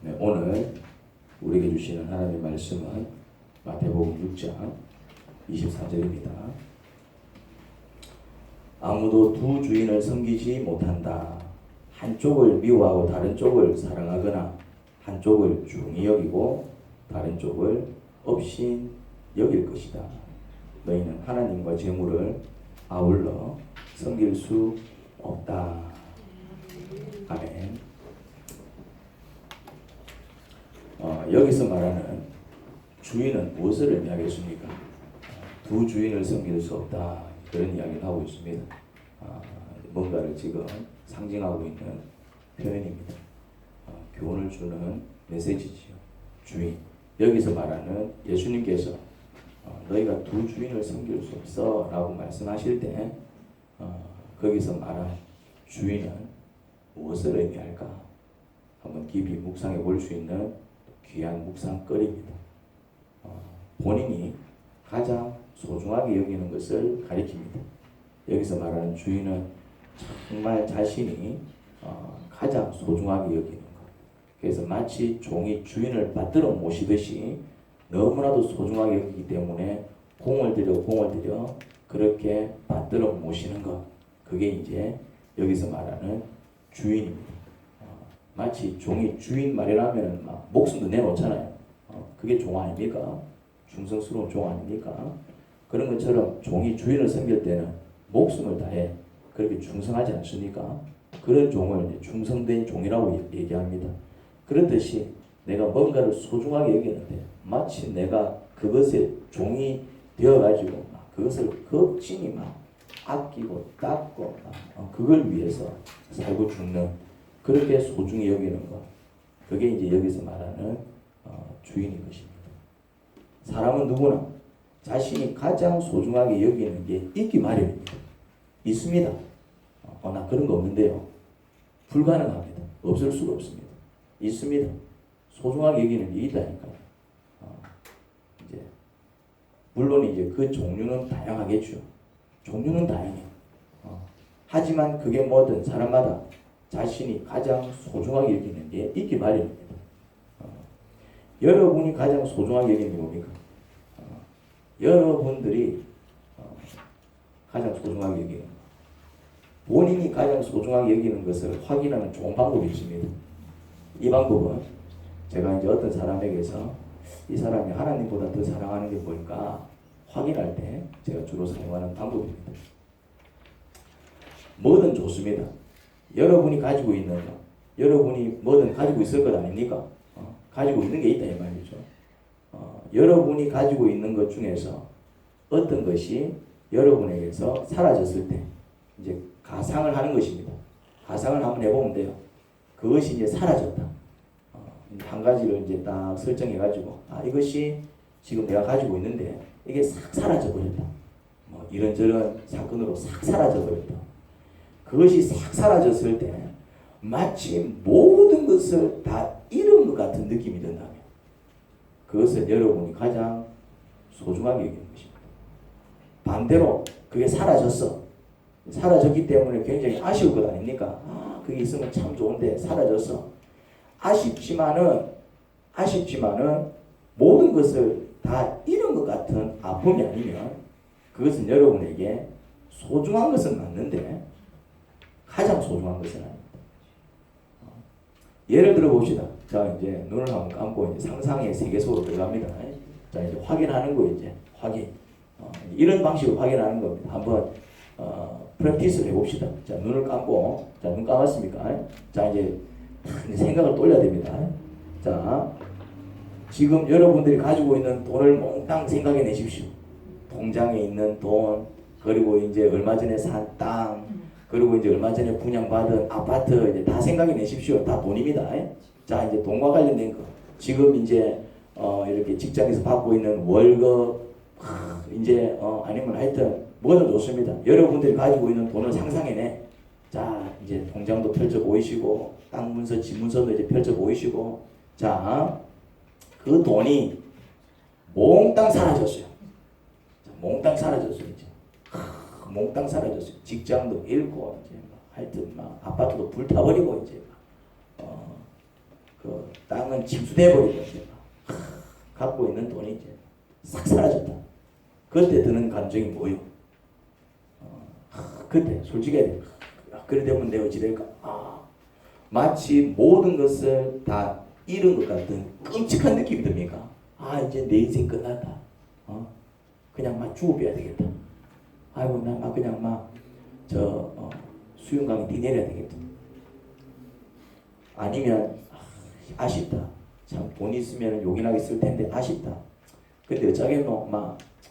네, 오늘 우리에게 주시는 하나님의 말씀은 마태복음 6장 24절입니다. 아무도 두 주인을 섬기지 못한다. 한쪽을 미워하고 다른 쪽을 사랑하거나 한쪽을 중히 여기고 다른 쪽을 없이 여길 것이다. 너희는 하나님과 재물을 아울러 섬길 수 없다. 아멘. 여기서 말하는 주인은 무엇을 의미하겠습니까? 두 주인을 섬길 수 없다. 그런 이야기를 하고 있습니다. 뭔가를 지금 상징하고 있는 표현입니다. 교훈을 주는 메시지지요. 주인. 여기서 말하는 예수님께서 너희가 두 주인을 섬길 수 없어 라고 말씀하실 때 거기서 말한 주인은 무엇을 의미할까? 한번 깊이 묵상해 볼 수 있는 귀한 묵상거리입니다. 본인이 가장 소중하게 여기는 것을 가리킵니다. 여기서 말하는 주인은 정말 자신이 가장 소중하게 여기는 것. 그래서 마치 종이 주인을 받들어 모시듯이 너무나도 소중하게 여기기 때문에 공을 들여 그렇게 받들어 모시는 것. 그게 이제 여기서 말하는 주인입니다. 마치 종이 주인 말이라면 막 목숨도 내놓잖아요. 그게 종 아닙니까? 충성스러운 종 아닙니까? 그런 것처럼 종이 주인을 섬길 때는 목숨을 다해 그렇게 충성하지 않습니까? 그런 종을 충성된 종이라고 얘기합니다. 그렇듯이 내가 뭔가를 소중하게 여기는데 마치 내가 그것의 종이 되어가지고 그것을 극진히 막 아끼고 닦고 그걸 위해서 살고 죽는 그렇게 소중히 여기는 것. 그게 이제 여기서 말하는 주인인 것입니다. 사람은 누구나 자신이 가장 소중하게 여기는 게 있기 마련입니다. 있습니다. 나 그런 거 없는데요. 불가능합니다. 없을 수가 없습니다. 있습니다. 소중하게 여기는 게 있다니까요. 이제 물론 이제 그 종류는 다양하겠죠. 종류는 다양해요. 하지만 그게 뭐든 사람마다 자신이 가장 소중하게 여기는 게 있기 마련입니다. 여러분이 가장 소중하게 여기는 게 뭡니까? 여러분들이 가장 소중하게 여기는 것. 본인이 가장 소중하게 여기는 것을 확인하는 좋은 방법이 있습니다. 이 방법은 제가 이제 어떤 사람에게서 이 사람이 하나님보다 더 사랑하는 게 뭘까 확인할 때 제가 주로 사용하는 방법입니다. 뭐든 좋습니다. 여러분이 가지고 있는 것, 여러분이 뭐든 가지고 있을 것 아닙니까? 가지고 있는 게 있다 이 말이죠. 여러분이 가지고 있는 것 중에서 어떤 것이 여러분에게서 사라졌을 때 이제 가상을 하는 것입니다. 가상을 한번 해보면 돼요. 그것이 이제 사라졌다. 한 가지를 이제 딱 설정해가지고 이것이 지금 내가 가지고 있는데 이게 싹 사라져 버렸다. 이런저런 사건으로 싹 사라져 버렸다. 그것이 싹 사라졌을 때 마치 모든 것을 다 잃은 것 같은 느낌이 든다면 그것은 여러분이 가장 소중하게 여기는 것입니다. 반대로 그게 사라졌어. 사라졌기 때문에 굉장히 아쉬울 것 아닙니까? 그게 있으면 참 좋은데 사라졌어. 아쉽지만은 모든 것을 다 잃은 것 같은 아픔이 아니면 그것은 여러분에게 소중한 것은 맞는데 가장 소중한 것은 아닙니다. 예를 들어 봅시다. 자, 이제 눈을 한번 감고 이제 상상의 세계 속으로 들어갑니다. 자, 이제 확인하는 거 이제 확인. 이런 방식으로 확인하는 겁니다. 한번 프랙티스를 해봅시다. 자, 눈을 감고, 자, 눈 감았습니까? 자, 이제 생각을 돌려야 됩니다. 자, 지금 여러분들이 가지고 있는 돈을 몽땅 생각해 내십시오. 통장에 있는 돈, 그리고 이제 얼마 전에 산 땅, 그리고 이제 얼마 전에 분양받은 아파트 이제 다 생각해 내십시오. 다 돈입니다. 자, 이제 돈과 관련된 거. 지금 이제 이렇게 직장에서 받고 있는 월급, 이제 아니면 하여튼 뭐든 좋습니다. 여러분들이 가지고 있는 돈을 상상해내. 자, 이제 통장도 펼쳐 보이시고 땅 문서, 집 문서도 이제 펼쳐 보이시고 자, 그 돈이 몽땅 사라졌어요. 자, 몽땅 사라졌어요. 이제 몽땅 사라졌어요. 직장도 잃고 이제 하여튼 막 아파트도 불타버리고 이제 그 땅은 침수돼 버리는데 갖고 있는 돈이 이제 싹 사라졌다. 그때 드는 감정이 뭐요? 그때 솔직히 그래 되면 내가 어찌 될까? 마치 모든 것을 다 잃은 것 같은 끔찍한 느낌이 듭니까? 이제 내 인생 끝났다. 그냥 막 죽어버려야 되겠다. 아이고 나 막 그냥 수영강에 뛰내려야 되겠다. 아니면 아쉽다. 참 돈 있으면 요긴하게 쓸 텐데 아쉽다. 근데 어쩌겠노?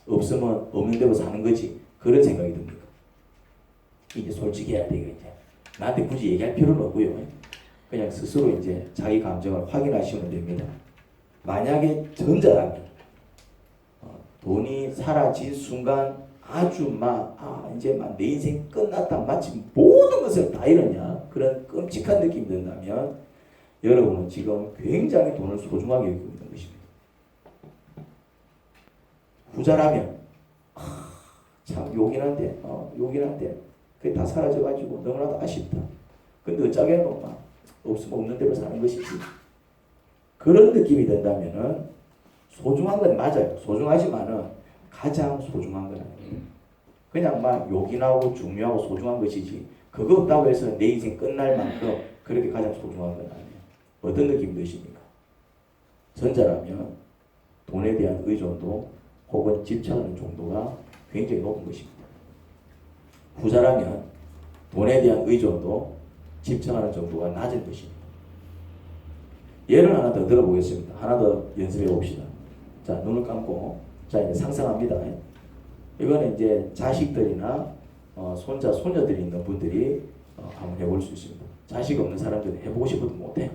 없으면 없는 대로 사는 거지. 그런 생각이 듭니까? 이제 솔직히 해야 되겠 이제. 나한테 굳이 얘기할 필요는 없고요. 그냥 스스로 이제 자기 감정을 확인하시면 됩니다. 만약에 전자라면 돈이 사라진 순간 아주 이제 내 인생 끝났다. 마치 모든 것을 다 잃었냐. 그런 끔찍한 느낌이 든다면 여러분은 지금 굉장히 돈을 소중하게 여기고 있는 것입니다. 부자라면 참 요긴한데 그게 다 사라져가지고 너무나도 아쉽다. 근데 어쩌겠노? 없으면 없는 대로 사는 것이지. 그런 느낌이 든다면은 소중한 건 맞아요. 소중하지만은 가장 소중한 건 아니에요. 그냥 요긴하고 중요하고 소중한 것이지. 그거 없다고 해서 내 인생 끝날 만큼 그렇게 가장 소중한 건 아니에요. 어떤 느낌 드십니까? 전자라면 돈에 대한 의존도 혹은 집착하는 정도가 굉장히 높은 것입니다. 부자라면 돈에 대한 의존도 집착하는 정도가 낮은 것입니다. 예를 하나 더 들어보겠습니다. 하나 더 연습해 봅시다. 자, 눈을 감고 자 이제 상상합니다. 이거는 이제 자식들이나 손자, 손녀들이 있는 분들이 한번 해볼 수 있습니다. 자식 없는 사람들은 해보고 싶어도 못해.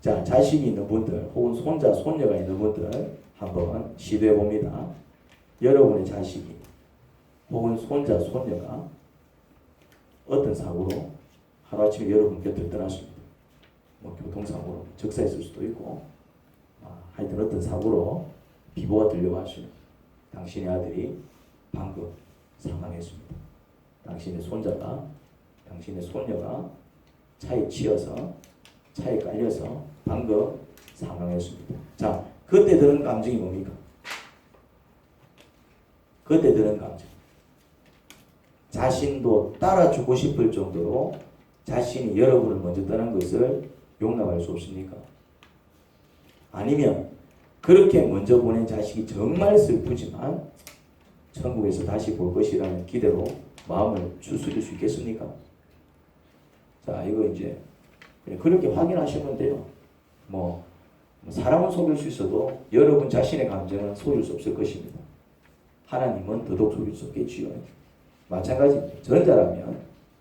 자, 자식이 있는 분들 혹은 손자, 손녀가 있는 분들 한번 시도해 봅니다. 여러분의 자식이 혹은 손자, 손녀가 어떤 사고로 하루아침에 여러분 곁을 떠났습니다. 교통사고로 적사했을 수도 있고 하여튼 어떤 사고로 비보가 들려왔습니다. 당신의 아들이 방금 사망했습니다. 당신의 손자가, 당신의 손녀가 차에 치여서 차에 깔려서 방금 사망했습니다. 자, 그때 드는 감정이 뭡니까? 그때 드는 감정. 자신도 따라주고 싶을 정도로 자신이 여러분을 먼저 떠난 것을 용납할 수 없습니까? 아니면 그렇게 먼저 보낸 자식이 정말 슬프지만 천국에서 다시 볼 것이라는 기대로 마음을 추스릴 수 있겠습니까? 자, 이거 이제 그렇게 확인하시면 돼요. 사람은 속일 수 있어도 여러분 자신의 감정은 속일 수 없을 것입니다. 하나님은 더더욱 속일 수 없겠지요. 마찬가지입니다. 전자라면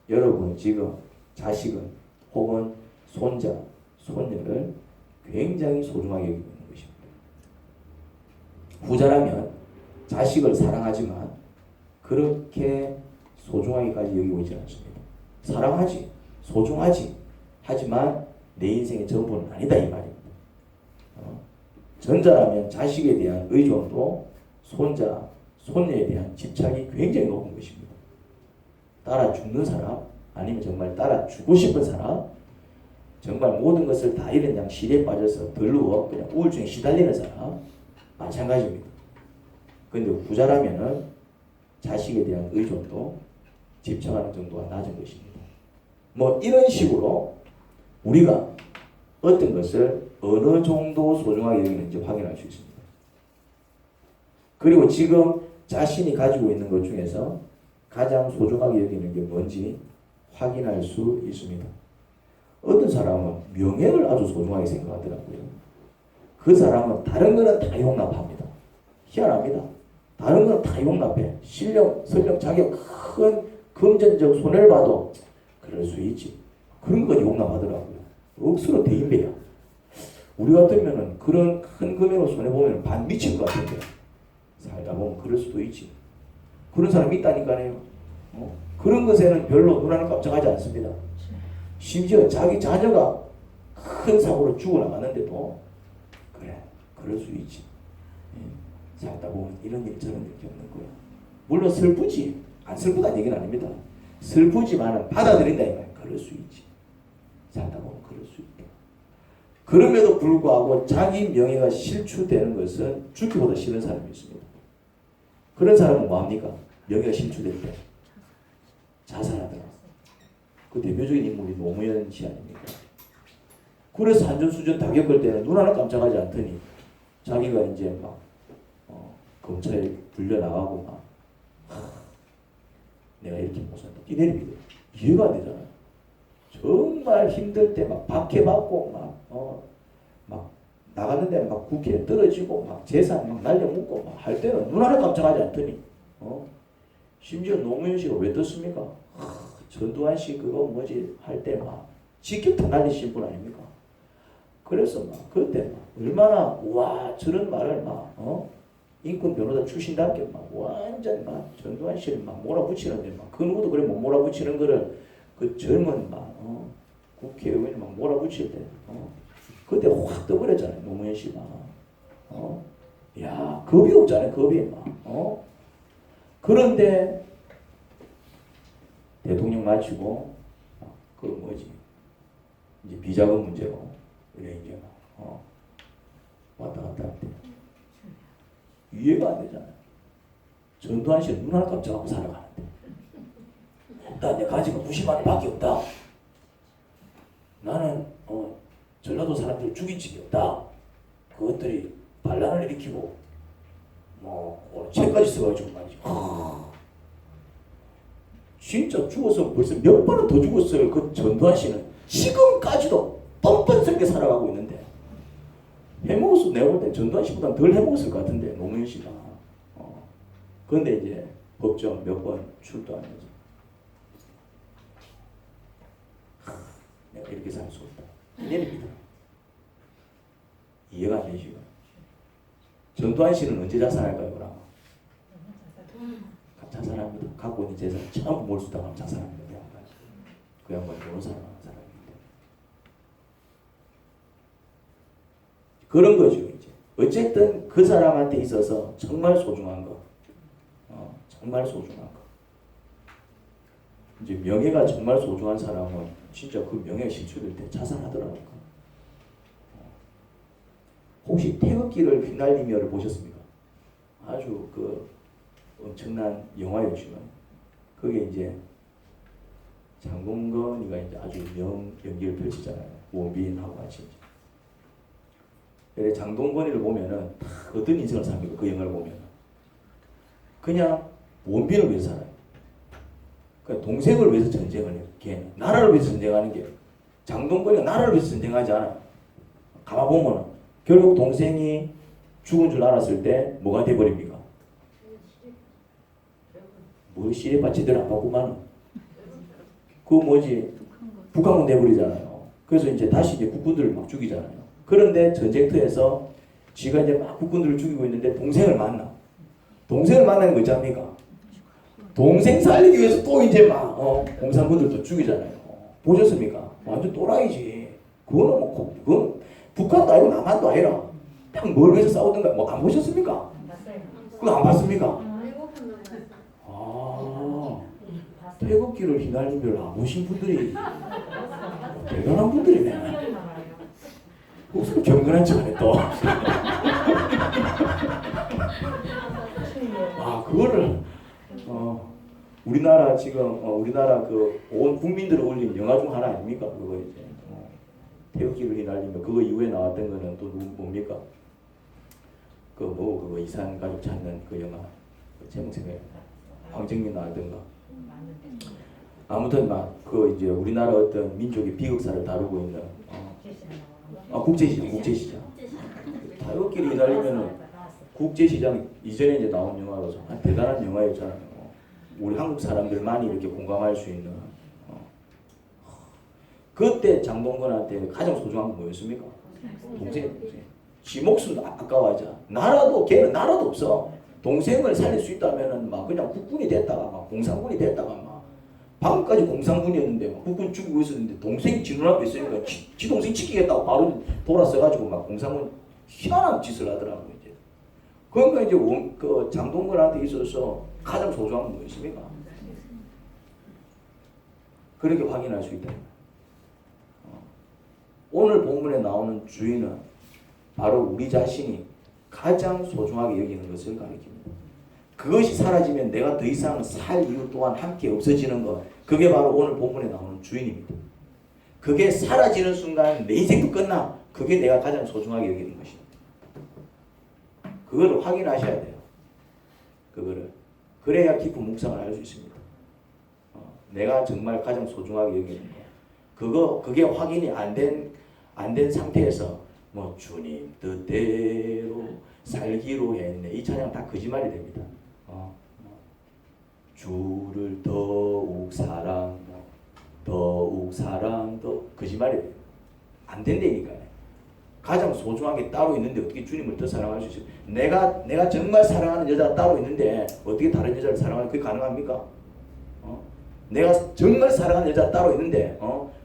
여러분 지금 자식은 혹은 손자, 손녀를 굉장히 소중하게 여기고 있는 것입니다. 부자라면 자식을 사랑하지만 그렇게 소중하게까지 여기고 있지 않습니다. 사랑하지, 소중하지, 하지만 내 인생의 전부는 아니다 이 말입니다. 전자라면 자식에 대한 의존도 손자, 손녀에 대한 집착이 굉장히 높은 것입니다. 따라 죽는 사람, 아니면 정말 따라 주고 싶은 사람, 정말 모든 것을 다 잃은 양 시대에 빠져서 덜누워 그냥 우울증에 시달리는 사람, 마찬가지입니다. 그런데 부자라면은 자식에 대한 의존도 집착하는 정도가 낮은 것입니다. 이런 식으로 우리가 어떤 것을 어느 정도 소중하게 여기는지 확인할 수 있습니다. 그리고 지금 자신이 가지고 있는 것 중에서 가장 소중하게 여기는 게 뭔지 확인할 수 있습니다. 어떤 사람은 명예를 아주 소중하게 생각하더라고요. 그 사람은 다른 거는 다 용납합니다. 희한합니다. 다른 거는 다 용납해. 실력, 설령 자기가 큰 금전적 손해를 봐도 그럴 수 있지. 그런 거 용납하더라고요. 억수로 대인배야. 우리 같으면은 그런 큰 금액으로 손해보면 반 미칠 것 같은데 살다 보면 그럴 수도 있지. 그런 사람이 있다니까요. 그런 것에는 별로 누나는 깜짝하지 않습니다. 심지어 자기 자녀가 큰 사고로 죽어나가는데도 그래, 그럴 수 있지. 살다 보면 이런 일 저런 일 겪는 거야. 물론 슬프지. 안 슬프다는 얘기는 아닙니다. 슬프지만은 받아들인다 이 말이야. 그럴 수 있지. 살다 보면 그럴 수 있다. 그럼에도 불구하고 자기 명예가 실추되는 것은 죽기보다 싫은 사람이 있습니다. 그런 사람은 뭐합니까? 명예가 실추될 때 자살하더라. 그 대표적인 인물이 노무현 씨 아닙니까? 그래서 산전수전 다 겪을 때는 눈 하나 깜짝하지 않더니 자기가 이제 막 검찰에 불려나가고 막 내가 이렇게 못 산다. 뛰내립니다. 이해가 안 되잖아요. 정말 힘들 때 막 박해받고 막 나갔는데 막 국회에 떨어지고 막 재산 막 날려먹고 막 할 때는 눈 하나 깜짝하지 않더니 심지어 노무현 씨가 왜 떴습니까? 전두환 씨 그거 뭐지 할 때 막 직격탄 날리신 분 아닙니까? 그래서 막 그때 막 얼마나 와 저런 말을 막 인권 변호사 출신답게 막 완전 막 전두환 씨를 막 몰아붙이는데 막 그 누구도 그래 못 몰아붙이는 거를 그 젊은 막 국회의원이 막 몰아붙일 때 그때 확 떠버렸잖아요. 노무현 씨가 야 겁이 없잖아요. 겁이 막 그런데 대통령 마치고 그 뭐지 이제 비자금 문제로 이래 이제 막 왔다 갔다 할 때 이해가 안 되잖아요. 전두환 씨는 눈 하나 깜짝하고 살아가는데 나 내 가지가 90만 원밖에 없다. 나는 전라도 사람들 죽인 적이 없다. 그것들이 반란을 일으키고 죄까지 써가지고 말이죠. 진짜 죽어서 벌써 몇 번은 더 죽었어요. 그 전두환 씨는 지금까지도 뻔뻔스럽게 살아가고 있는데 해먹었어. 내가 볼 땐 전두환 씨보다 덜 해먹었을 것 같은데 노무현 씨가. 그런데 이제 법정 몇 번 출두하면서 내가 이렇게 살 수 없다. 내립니다. 이해가 안 되시고. 전두환 씨는 언제 자살할까요, 그럼? 자살합니다. 갖고 있는 재산 전부 몰수당하면 자살합니다. 그 양반이 변호사를 하는 사람인데. 그런 거죠, 이제. 어쨌든 그 사람한테 있어서 정말 소중한 거. 정말 소중한 거. 이제 명예가 정말 소중한 사람은 진짜 그 명예가 실추될 때 자살하더라고요. 혹시 태극기를 휘날리며를 보셨습니까? 아주 그 엄청난 영화였지만 그게 이제 장동건이가 이제 아주 연기를 펼치잖아요. 원빈하고 같이. 그래서 장동건이를 보면은 어떤 인생을 삽니까? 그 영화를 보면은 그냥 원빈을 위해서 살아요. 그러니까 동생을 위해서 전쟁을 해요. 걔는 나라를 위해서 전쟁하는 게 장동건이가 나라를 위해서 전쟁하지 않아요. 가만 보면은 결국 동생이 죽은 줄 알았을 때 뭐가 돼버립니까? 뭐 시리파 제대로 안 받고만 그 뭐지 북한군 돼버리잖아요. 그래서 이제 다시 이제 국군들을 막 죽이잖아요. 그런데 전쟁터에서 지가 이제 막 국군들을 죽이고 있는데 동생을 만나. 동생을 만나는 거 있잖습니까? 동생 살리기 위해서 또 이제 막 공산군들도 죽이잖아요. 보셨습니까? 완전 또라이지. 그거는 그건 북한도 아니고 남한도 아니라 그냥 뭘 위해서 싸우던가 뭐 안 보셨습니까? 그거 안 봤습니까? 태극기를 휘날리며 안 보신 분들이 대단한 분들이네. 무슨 경건한 척하네 또. 그거를 우리나라 지금 우리나라 그 온 국민들을 올린 영화 중 하나 아닙니까? 그거 이제 태극기를 휘날리며 그거 이후에 나왔던 거는 또 뭡니까? 그거 이산 가족 찾는 그 영화 그 제목 생각이 황정민 나왔던 거. 아무튼 그 이제 우리나라 어떤 민족의 비극사를 다루고 있는 국제시장. 태극기를 휘날리면은 국제시장 이전에 이제 나온 영화로서 대단한 영화였잖아요. 우리 한국 사람들만이 이렇게 공감할 수 있는. 그때 장동건한테 가장 소중한 건 뭐였습니까? 동생. 지 목숨도 아까워하자. 걔는 나라도 없어. 동생을 살릴 수 있다면은 그냥 국군이 됐다가 공산군이 됐다가 방금까지 공산군이었는데 국군 죽이고 있었는데 동생이 지 눈앞에 있으니까 지 동생 지키겠다고 바로 돌아서가지고 공산군 희한한 짓을 하더라고요. 이제. 그러니까 이제 그 장동건한테 있어서 가장 소중한 건 뭐였습니까? 그렇게 확인할 수 있다. 오늘 본문에 나오는 주인은 바로 우리 자신이 가장 소중하게 여기는 것을 가리킵니다. 그것이 사라지면 내가 더 이상 살 이유 또한 함께 없어지는 것. 그게 바로 오늘 본문에 나오는 주인입니다. 그게 사라지는 순간 내 인생도 끝나. 그게 내가 가장 소중하게 여기는 것입니다. 그거를 확인하셔야 돼요. 그거를. 그래야 깊은 묵상을 할 수 있습니다. 내가 정말 가장 소중하게 여기는 거. 그게 확인이 안 된 상태에서 뭐 주님 뜻대로 살기로 했네. 이 찬양 다 거짓말이 됩니다. 주를 더욱 사랑, 더 거짓말이 돼요. 안 된다니까요. 가장 소중한 게 따로 있는데 어떻게 주님을 더 사랑할 수 있어요? 내가 정말 사랑하는 여자가 따로 있는데 어떻게 다른 여자를 사랑하는 그게 가능합니까? 내가 정말 사랑하는 여자가 따로 있는데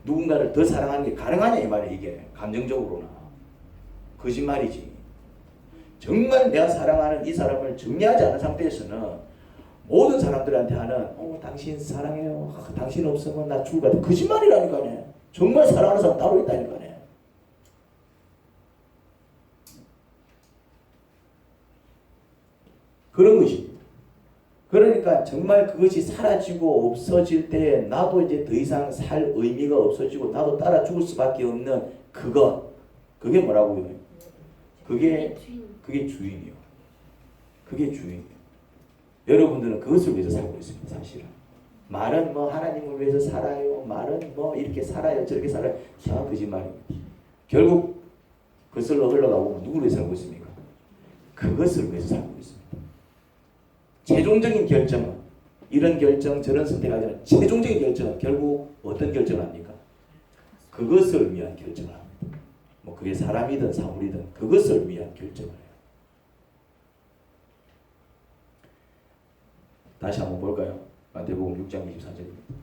누군가를 더 사랑하는 게 가능하냐 이 말이에요. 이게 감정적으로나 거짓말이지. 정말 내가 사랑하는 이 사람을 정리하지 않은 상태에서는 모든 사람들한테 하는 당신 사랑해요. 당신 없으면 나 죽을 것 같아. 거짓말이라니까요. 정말 사랑하는 사람 따로 있다니까요. 그런 것입니다. 그러니까 정말 그것이 사라지고 없어질 때 나도 이제 더 이상 살 의미가 없어지고 나도 따라 죽을 수밖에 없는 그것. 그게 뭐라고요? 그게 주인이요. 그게 주인이요. 여러분들은 그것을 위해서 살고 있습니다. 사실은. 말은 뭐 하나님을 위해서 살아요. 말은 뭐 이렇게 살아요. 저렇게 살아요. 다 거짓말입니다. 결국 그것으로 흘러가고 누구를 위해서 살고 있습니까? 그것을 위해서 살고 있습니다. 최종적인 결정은 이런 결정 저런 선택하지 않은 최종적인 결정은 결국 어떤 결정을 합니까? 그것을 위한 결정을 합니다. 뭐 그게 사람이든 사물이든 그것을 위한 결정을 해요. 다시 한번 볼까요? 마태복음 6장 24절입니다.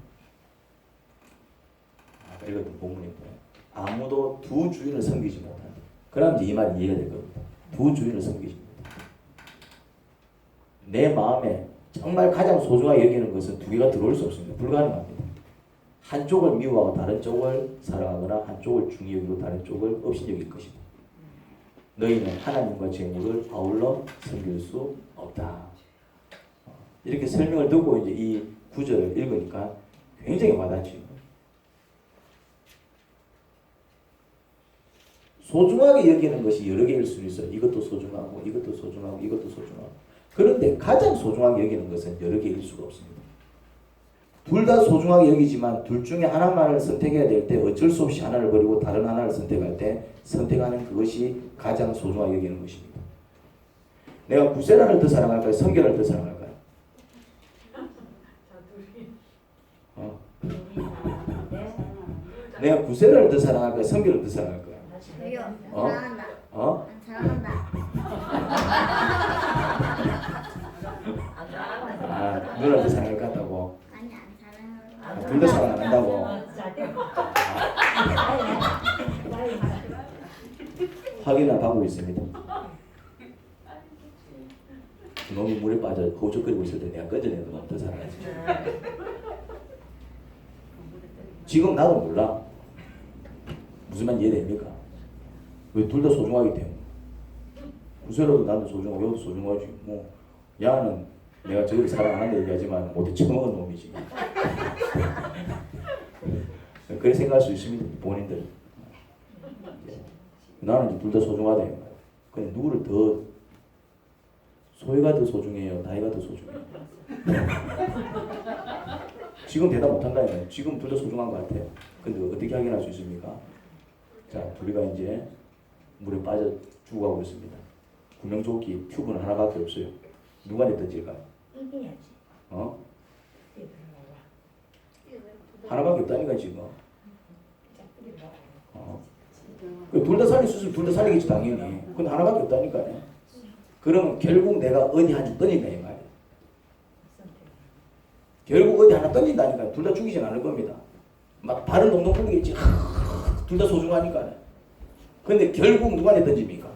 아까 읽었던 본문인데 아무도 두 주인을 섬기지 못한다. 그럼 이제 이 말이 이해가 될 겁니다. 두 주인을 섬기지 못한다. 내 마음에 정말 가장 소중하게 여기는 것은 두 개가 들어올 수 없습니다. 불가능합니다. 한쪽을 미워하고 다른 쪽을 사랑하거나 한쪽을 중히 여기고 다른 쪽을 없이 여길 것이다. 너희는 하나님과 재물을 아울러 섬길 수 없다. 이렇게 설명을 듣고 이제 이 구절을 읽으니까 굉장히 와닿지요. 소중하게 여기는 것이 여러 개일 수 있어요. 이것도 소중하고 이것도 소중하고 이것도 소중하고. 그런데 가장 소중하게 여기는 것은 여러 개일 수가 없습니다. 둘 다 소중하게 여기지만 둘 중에 하나만을 선택해야 될 때 어쩔 수 없이 하나를 버리고 다른 하나를 선택할 때 선택하는 그것이 가장 소중하게 여기는 것입니다. 내가 구세라를 더 사랑할까요? 성결을 더 사랑할까요? 내가 구세라를 더 사랑할까요? 성결을 더 사랑할까요? 사랑한다. 사랑한다. 누나를 더 사랑할 것 같다고? 아니 안 사랑한다. 둘 다 사랑 안 한다고? 확인을 하고 있습니다. 너무 물에 빠져 허우적거리고 있을 때 내가 꺼져내는 놈 더 사랑하지. 지금 나도 몰라. 무슨 말 이해됩니까? 왜 둘 다 소중하기 때문에. 구세라도 나도 소중하고 여도 소중하지. 뭐 야는 내가 저를 사랑 안 한다 얘기하지만 못해 처먹은 놈이지. 그렇게 생각할 수 있습니다. 본인들. 나는 둘 다 소중하다. 근데 누구를 더 소희가 더 소중해요? 다희가 더 소중해요? 지금 대답 못한다. 지금 둘 다 소중한 것 같아요. 근데 어떻게 확인할 수 있습니까? 자, 둘이가 이제 물에 빠져 죽어가고 있습니다. 구명조끼 튜브는 하나밖에 없어요. 누가 냈던지일까요? 이겨야지. 하나밖에 없다니까 지금. 둘 다 살릴 수 있으면 둘 다 살리겠지 당연히. 근데 하나밖에 없다니까요. 그러면 결국 내가 어디 하나 던진다 이 말이에요. 결국 어디 하나 던진다니까. 둘 다 죽이진 않을 겁니다. 막 발은 동동 굴리겠지. 둘 다 소중하니까. 근데 결국 누구한테 던집니까?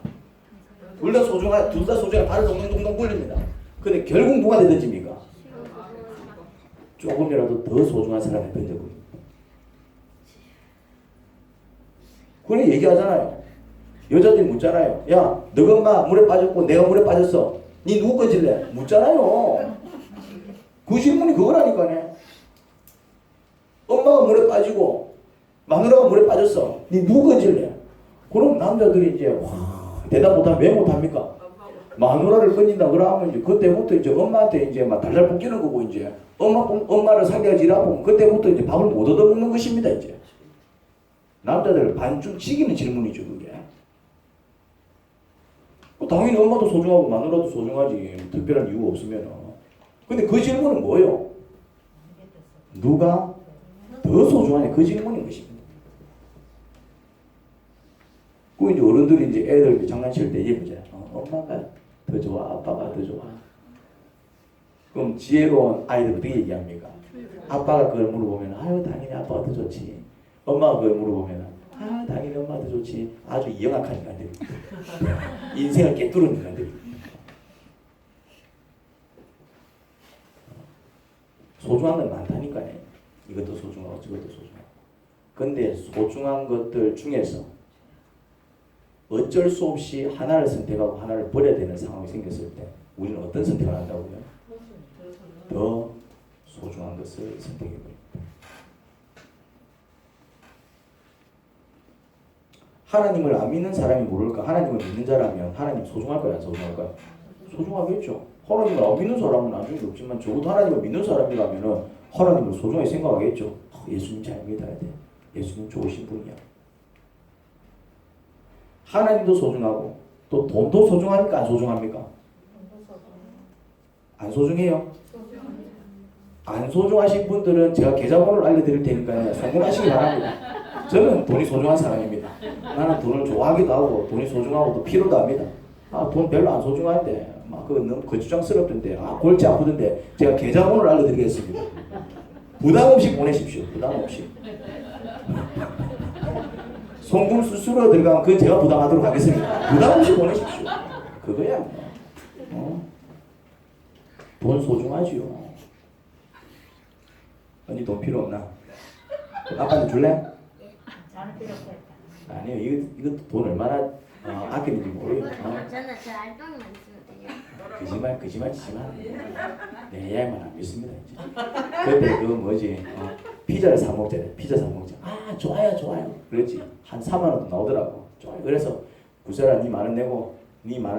둘 다 소중한 발을 동동 굴립니다. 근데 결국 누구한테 던집니까? 조금이라도 더 소중한 사람한테 던져버립니다. 그래 얘기하잖아요. 여자들이 묻잖아요. 야, 너가 엄마 물에 빠졌고 내가 물에 빠졌어. 니 누구 꺼질래? 묻잖아요. 그 질문이 그거라니까네. 엄마가 물에 빠지고 마누라가 물에 빠졌어. 니 누구 꺼질래? 그럼 남자들이 이제 와, 대답 못하면 왜 못합니까? 마누라를 끊긴다 그러면 이제 그때부터 이제 엄마한테 이제 막 달달 볶이는 거고 이제 엄마를 상대하지 않고 그때부터 이제 밥을 못 얻어먹는 것입니다 이제. 남자들 반쯤 지기는 질문이죠 그게. 당연히 엄마도 소중하고 마누라도 소중하지 특별한 이유가 없으면. 근데 그 질문은 뭐예요? 누가 더 소중하냐 그 질문인 것입니다. 그 이제 어른들이 이제 애들 이제 장난칠 때 얘기하잖아요. 엄마가 더 좋아 아빠가 더 좋아. 그럼 지혜로운 아이들 어떻게 얘기합니까? 아빠가 그걸 물어보면 아유 당연히 아빠가 더 좋지. 엄마가 그걸 물어보면 아 당연히 엄마가 더 좋지. 아주 영악한 인간들. 인생을 깨뚫은 인간들. 소중한 건 많다니까요. 이것도 소중하고 저것도 소중하고. 근데 소중한 것들 중에서 어쩔 수 없이 하나를 선택하고 하나를 버려야 되는 상황이 생겼을 때 우리는 어떤 선택을 한다고요? 더 소중한 것을 선택해버립니다. 하나님을 안 믿는 사람이 모를까? 하나님을 믿는 자라면 하나님 소중할까요? 안 소중할까요? 소중하겠죠. 하나님을 안 믿는 사람은 나중에 없지만 적어도 하나님을 믿는 사람이라면 하나님을 소중하게 생각하겠죠. 예수님 잘 믿어야 돼. 예수님 좋으신 분이야. 하나님도 소중하고 또 돈도 소중합니까? 안 소중합니까? 안 소중해요? 안 소중하신 분들은 제가 계좌번호를 알려드릴 테니까 성공하시기 바랍니다. 저는 돈이 소중한 사람입니다. 나는 돈을 좋아하기도 하고 돈이 소중하고 또 필요도 합니다. 돈 별로 안 소중한데 막 그거 너무 거추장스럽던데 골치 아프던데 제가 계좌번호를 알려드리겠습니다. 부담 없이 보내십시오. 부담 없이. 송금 수수료 들어가면 그건 제가 부담하도록 하겠습니다. 부담 없이 보내십시오. 그거야. 돈 소중하지요. 언니 돈 필요 없나? 아빠한테 줄래? 나는 필요 없겠다. 아니요. 이것도 돈 얼마나 아끼는지 모르겠어. 저는 저 알통만 있으면 돼요. 거짓말 치지 마. 내 애만 안 믿습니다 이제. 그때 그 뭐지 피자를 사 먹잖아요. 피자 사 먹자. 아 좋아요. 그렇지. 한 4만 원도 나오더라고. 좋아요. 그래서 구세라 니 만 원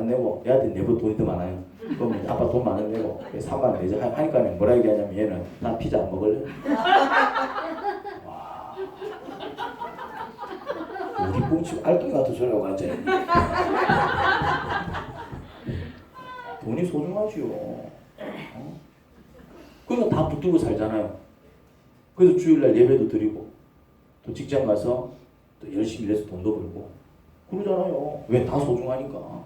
내고 얘한테 내보다 돈이 더 많아요. 그럼 아빠 돈 만 원 내고 3만 원 내자 하니까 뭐라 얘기하냐면 얘는 난 피자 안 먹을래. 와. 우리 꽁치 알통이 같은 소리라고 하잖아요. 돈이 소중하지요. 그러면 다 붙들고 살잖아요. 그래서 주일날 예배도 드리고 또 직장 가서 또 열심히 일해서 돈도 벌고 그러잖아요. 왜? 다 소중하니까.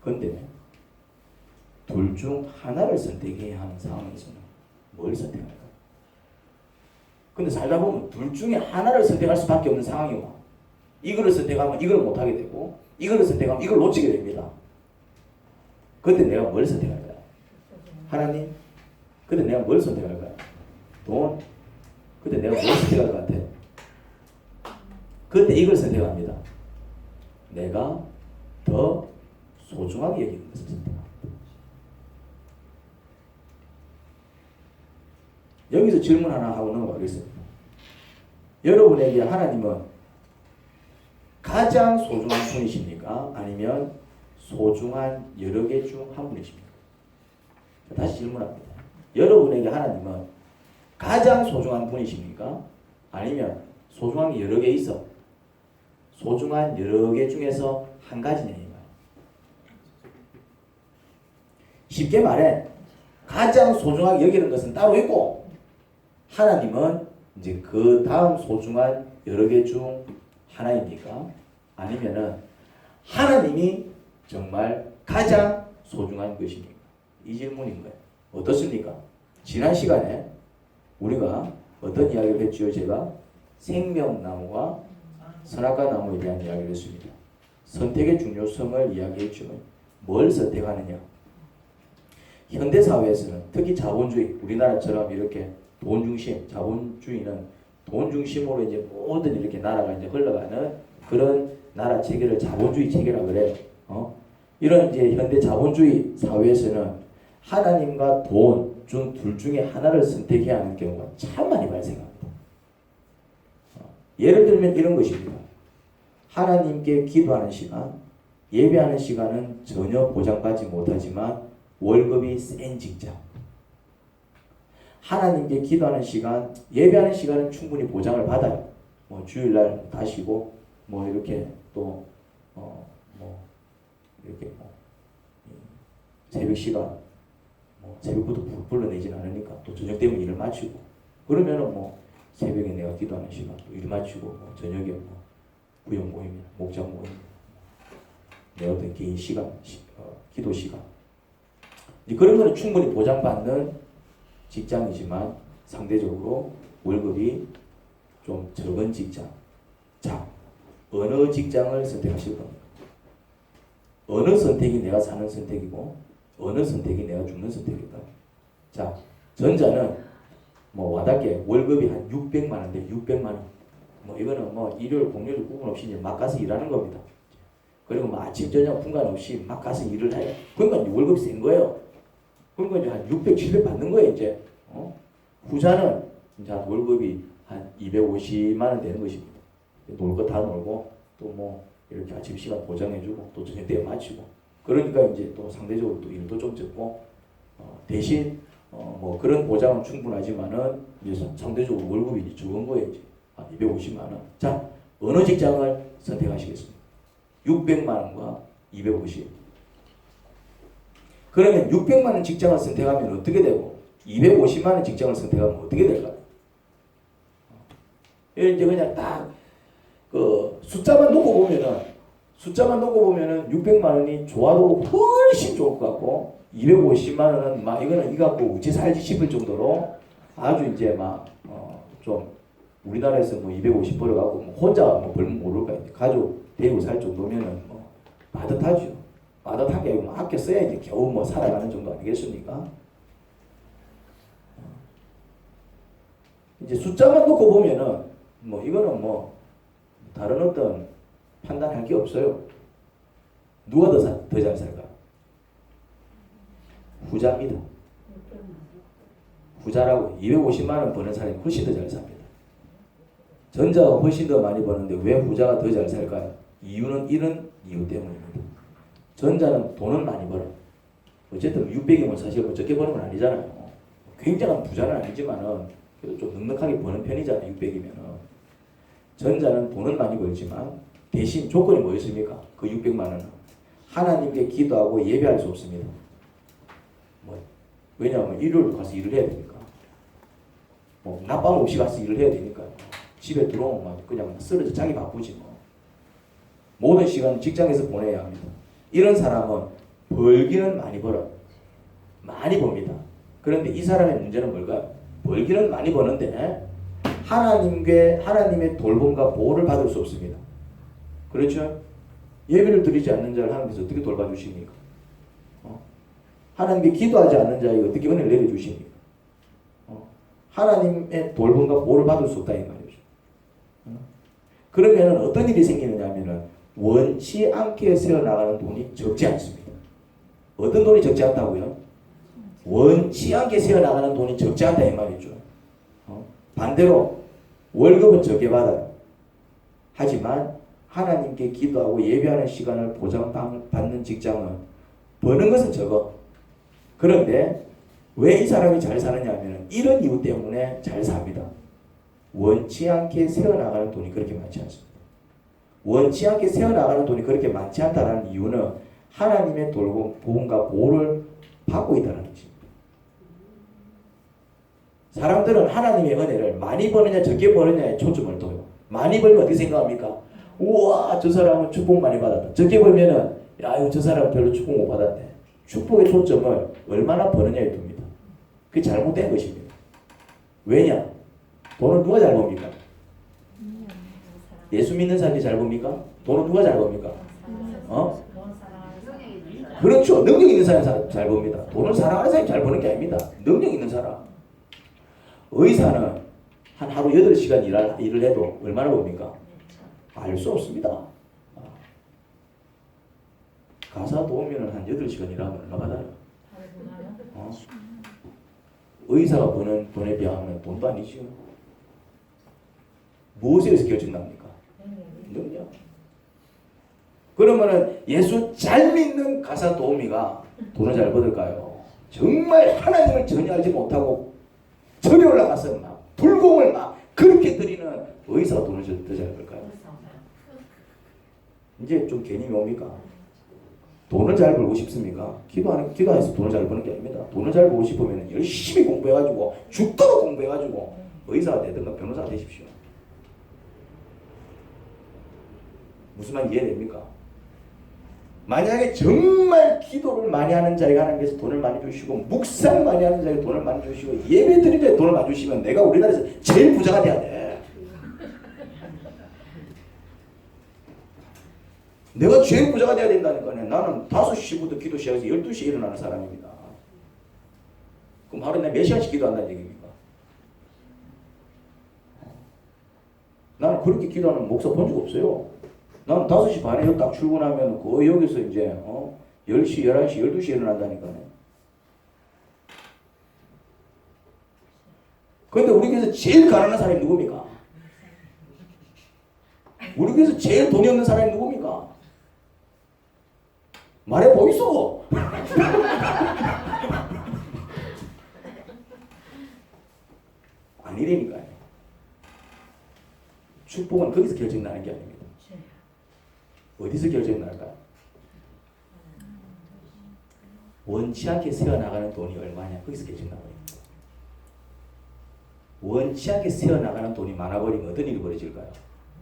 근데 둘 중 하나를 선택해야 하는 상황에서는 뭘 선택할까? 근데 살다 보면 둘 중에 하나를 선택할 수밖에 없는 상황이 와. 이거를 선택하면 이걸 못하게 되고 이거를 선택하면 이걸 놓치게 됩니다. 그때 내가 뭘 선택할까요? 하나님? 그때 내가 뭘 선택할까요? 돈? 그때 내가 뭘 선택할 것 같아? 그때 이걸 선택합니다. 내가 더 소중하게 여기는 것을 선택합니다. 여기서 질문 하나 하고 넘어가겠습니다. 여러분에게 하나님은 가장 소중한 분이십니까? 아니면 소중한 여러 개 중 한 분이십니까? 다시 질문합니다. 여러분에게 하나님은 가장 소중한 분이십니까? 아니면 소중한 게 여러 개 있어 소중한 여러 개 중에서 한 가지냐? 쉽게 말해 가장 소중하게 여기는 것은 따로 있고 하나님은 이제 그 다음 소중한 여러 개 중 하나입니까? 아니면은 하나님이 정말 가장 소중한 것입니까? 이 질문인 거예요. 어떻습니까? 지난 시간에 우리가 어떤 이야기를 했죠? 제가 생명나무와 선악과 나무에 대한 이야기를 했습니다. 선택의 중요성을 이야기했죠. 뭘 선택하느냐? 현대사회에서는 특히 자본주의, 우리나라처럼 이렇게 돈 중심, 자본주의는 돈 중심으로 이제 모든 이렇게 나라가 이제 흘러가는 그런 나라 체계를 자본주의 체계라 그래요. 이런 이제 현대 자본주의 사회에서는 하나님과 돈 중 둘 중에 하나를 선택해야 하는 경우가 참 많이 발생합니다. 예를 들면 이런 것입니다. 하나님께 기도하는 시간, 예배하는 시간은 전혀 보장받지 못하지만 월급이 센 직장. 하나님께 기도하는 시간, 예배하는 시간은 충분히 보장을 받아요. 뭐 주일날 다시고 뭐 이렇게 또 이렇게 새벽 시간 새벽부터 불러내진 않으니까 또 저녁 되면 일을 마치고 그러면은 뭐 새벽에 내가 기도하는 시간 또 일 마치고 뭐 저녁에 뭐 구역 모임이나 목장 모임 내 어떤 개인 시간 기도 시간 그런 거는 충분히 보장받는 직장이지만 상대적으로 월급이 좀 적은 직장. 자, 어느 직장을 선택하실 겁니까? 어느 선택이 내가 사는 선택이고 어느 선택이 내가 죽는 선택일까? 자, 전자는 뭐 와닿게 월급이 한 600만 원인데 600만 원. 뭐 이거는 뭐 일요일 공휴일 구분 없이 이제 막 가서 일하는 겁니다. 그리고 뭐 아침 저녁 분간 없이 막 가서 일을 해요. 그러니까 이제 월급이 센 거예요. 그러니까 이제 한 600, 700 받는 거예요 이제. 후자는 이제 월급이 한 250만 원 되는 것입니다. 놀 거 다 놀고 또 뭐 이렇게 아침 시간 보장해주고 또 저녁 때 마치고 그러니까 이제 또 상대적으로 또 일도 좀 적고 대신 뭐 그런 보장은 충분하지만은 이제 상대적으로 월급이 적은 거예요 이제 한 250만 원. 자, 어느 직장을 선택하시겠습니까? 600만 원과 250. 그러면 600만 원 직장을 선택하면 어떻게 되고 250만 원 직장을 선택하면 어떻게 될까요? 이제 그냥 딱 그 숫자만 놓고 보면은 600만 원이 좋아도 훨씬 좋을 것 같고 250만 원은 막 이거는 이거 갖고 어찌 살지 싶을 정도로 아주 이제 막 좀 우리나라에서 뭐 250 벌어가고 뭐 혼자 뭐 벌면 모를까 이제 가족 데리고 살 정도면은 뭐 빠듯하죠. 빠듯한 게 아니고 뭐 아껴 써야지 겨우 뭐 살아가는 정도 아니겠습니까? 이제 숫자만 놓고 보면은 뭐 이거는 뭐 다른 어떤 판단할 게 없어요. 누가 더 잘 살까? 후자입니다. 후자라고 250만 원 버는 사람이 훨씬 더 잘 삽니다. 전자가 훨씬 더 많이 버는데 왜 후자가 더 잘 살까요? 이유는 이런 이유 때문입니다. 전자는 돈은 많이 벌어. 어쨌든 600이면 사실 뭐 적게 버는 건 아니잖아요. 굉장한 부자는 아니지만은 그래도 좀 넉넉하게 버는 편이잖아요. 600이면은. 전자는 돈은 많이 벌지만 대신 조건이 뭐였습니까? 그 600만 원은 하나님께 기도하고 예배할 수 없습니다. 뭐 왜냐하면 일요일 가서 일을 해야 되니까. 뭐 낮밤 없이 가서 일을 해야 되니까. 집에 들어오면 막 그냥 쓰러져 자기 바쁘지 뭐. 모든 시간 직장에서 보내야 합니다. 이런 사람은 벌기는 많이 벌어. 많이 법니다. 그런데 이 사람의 문제는 뭘까요? 벌기는 많이 버는데 하나님의 돌봄과 보호를 받을 수 없습니다. 그렇죠? 예배를 드리지 않는 자를 하나님께서 어떻게 돌봐주십니까? 하나님께 기도하지 않는 자에게 어떻게 은혜를 내려주십니까? 하나님의 돌봄과 보호를 받을 수 없다 이 말이죠. 그러면 어떤 일이 생기느냐 하면은 원치 않게 새어나가는 돈이 적지 않습니다. 어떤 돈이 적지 않다고요? 원치 않게 새어나가는 돈이 적지 않다 이 말이죠. 반대로 월급은 적게 받아요. 하지만 하나님께 기도하고 예배하는 시간을 보장받는 직장은 버는 것은 적어. 그런데 왜 이 사람이 잘 사느냐 하면 이런 이유 때문에 잘 삽니다. 원치 않게 새어나가는 돈이 그렇게 많지 않습니다. 원치 않게 새어나가는 돈이 그렇게 많지 않다는 이유는 하나님의 돌봄과 보호를 받고 있다는 것입니다. 사람들은 하나님의 은혜를 많이 버느냐 적게 버느냐에 초점을 둬요. 많이 벌면 어떻게 생각합니까? 우와 저 사람은 축복 많이 받았다. 적게 벌면은 야 이거 저 사람은 별로 축복 못 받았네. 축복의 초점을 얼마나 버느냐에 둡니다. 그게 잘못된 것입니다. 왜냐? 돈은 누가 잘 법니까? 예수 믿는 사람이 잘 법니까? 돈은 누가 잘 법니까? 그렇죠. 능력 있는 사람이 잘 법니다. 돈을 사랑하는 사람이 잘 버는 게 아닙니다. 능력 있는 사람. 의사는 한 하루 8시간 일을 해도 얼마나 봅니까? 알 수 없습니다. 가사 도우미는 한 8시간 일하면 얼마 받아요? 의사가 버는 돈에 비하면 돈도 아니죠. 무엇에서 결정납니까? 능력. 그러면은 예수 잘 믿는 가사 도우미가 돈을 잘 받을까요? 정말 하나님을 전혀 알지 못하고 절에 올라가서 막 불공을 막 그렇게 드리는 의사가 돈을 더 잘 벌까요? 이제 좀 개념이 옵니까? 돈을 잘 벌고 싶습니까? 기도해서 돈을 잘 버는 게 아닙니다. 돈을 잘 벌고 싶으면 열심히 공부해가지고 죽도록 공부해가지고 의사가 되든가 변호사가 되십시오. 무슨 말 이해됩니까? 만약에 정말 기도를 많이 하는 자에게 하나님께서 돈을 많이 주시고 묵상 많이 하는 자에게 돈을 많이 주시고 예배 드리는 자에게 돈을 많이 주시면 내가 우리나라에서 제일 부자가 돼야 돼. 내가 제일 부자가 돼야 된다니까요. 나는 5시부터 기도 시작해서 12시에 일어나는 사람입니다. 그럼 하루에 내가 몇 시간씩 기도한다는 얘기입니까? 나는 그렇게 기도하는 목사 본 적 없어요. 나는 5시 반에 딱 출근하면 거의 여기서 이제 10시, 11시, 12시에 일어난다니까요. 그런데 우리 교회에서 제일 가난한 사람이 누굽니까? 우리 교회에서 제일 돈이 없는 사람이 누굽니까? 말해 보이소. 아니라니까요. 축복은 거기서 결정나는 게 아닙니다. 어디서 결정날까요? 원치 않게 새어나가는 돈이 얼마냐, 거기서 결정나버립니다. 원치 않게 새어나가는 돈이 많아버리면 어떤 일이 벌어질까요?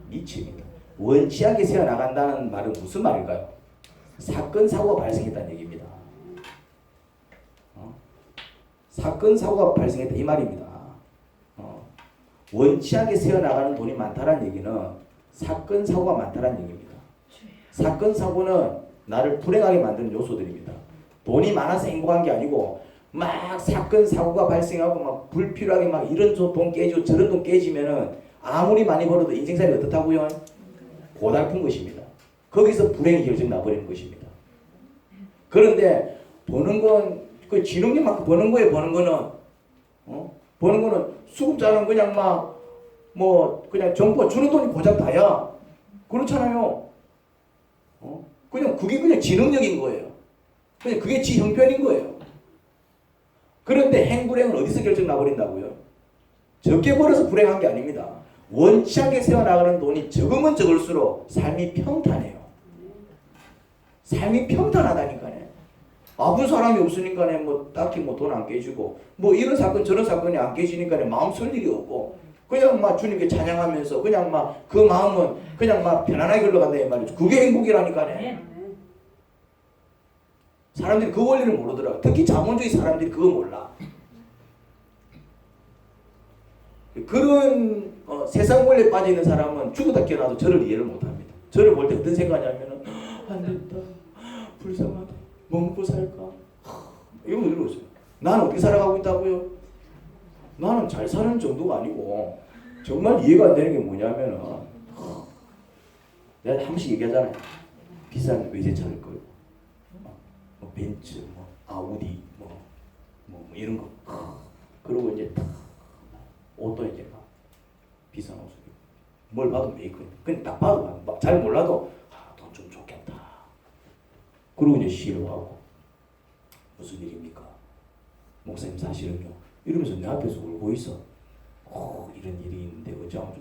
미칩니다. 원치 않게 새어나간다는 말은 무슨 말일까요? 사건, 사고가 발생했다는 얘기입니다. 사건, 사고가 발생했다 이 말입니다. 원치 않게 새어나가는 돈이 많다는 얘기는 사건, 사고가 많다는 얘기입니다. 사건, 사고는 나를 불행하게 만드는 요소들입니다. 돈이 많아서 행복한 게 아니고 막 사건, 사고가 발생하고 막 불필요하게 막 이런 돈 깨지고 저런 돈 깨지면은 아무리 많이 벌어도 인생살이 어떻다고요? 고달픈 것입니다. 거기서 불행이 결정 나버리는 것입니다. 그런데 버는 건 그 진흥님만큼 버는 거예요. 버는 거는 수급자는 그냥 막 그냥 정부가 주는 돈이 고작 다야. 그렇잖아요. 그냥 그게 그냥 지능력인 거예요. 그냥 그게 지 형편인 거예요. 그런데 행불행은 어디서 결정 나버린다고요? 적게 벌어서 불행한 게 아닙니다. 원치 않게 새어나가는 돈이 적으면 적을수록 삶이 평탄해요. 삶이 평탄하다니까요. 아픈 사람이 없으니까 딱히 돈 안 깨지고 이런 사건 저런 사건이 안 깨지니까 마음 쓸 일이 없고 그냥 막 주님께 찬양하면서 그냥 막 그 마음은 그냥 막 편안하게 흘러간다 이 말이죠. 그게 행복이라니까요. 사람들이 그 원리를 모르더라고요. 특히 자본주의 사람들이 그거 몰라. 그런 세상 원리에 빠져 있는 사람은 죽어다 깨어나도 저를 이해를 못합니다. 저를 볼 때 어떤 생각이냐면은 안 됐다, 불쌍하다, 뭐 먹고 살까? 이런 거 이러고 있어요. 나는 어떻게 살아가고 있다고요? 나는 잘 사는 정도가 아니고 정말 이해가 안 되는 게 뭐냐면은 내가 한 번씩 얘기하잖아요. 비싼 외제차를 끌고 벤츠, 아우디, 이런 거. 그리고 이제 옷도 이제 막 비싼 옷을 입고 뭘 봐도 메이크업. 그냥 딱 봐도 막 잘 몰라도 돈 좀 좋겠다. 그리고 이제 싫어하고 무슨 일입니까? 목사님 사실은요. 이러면서 내 앞에서 울고 있어. 이런 일이 있는데 어쩌고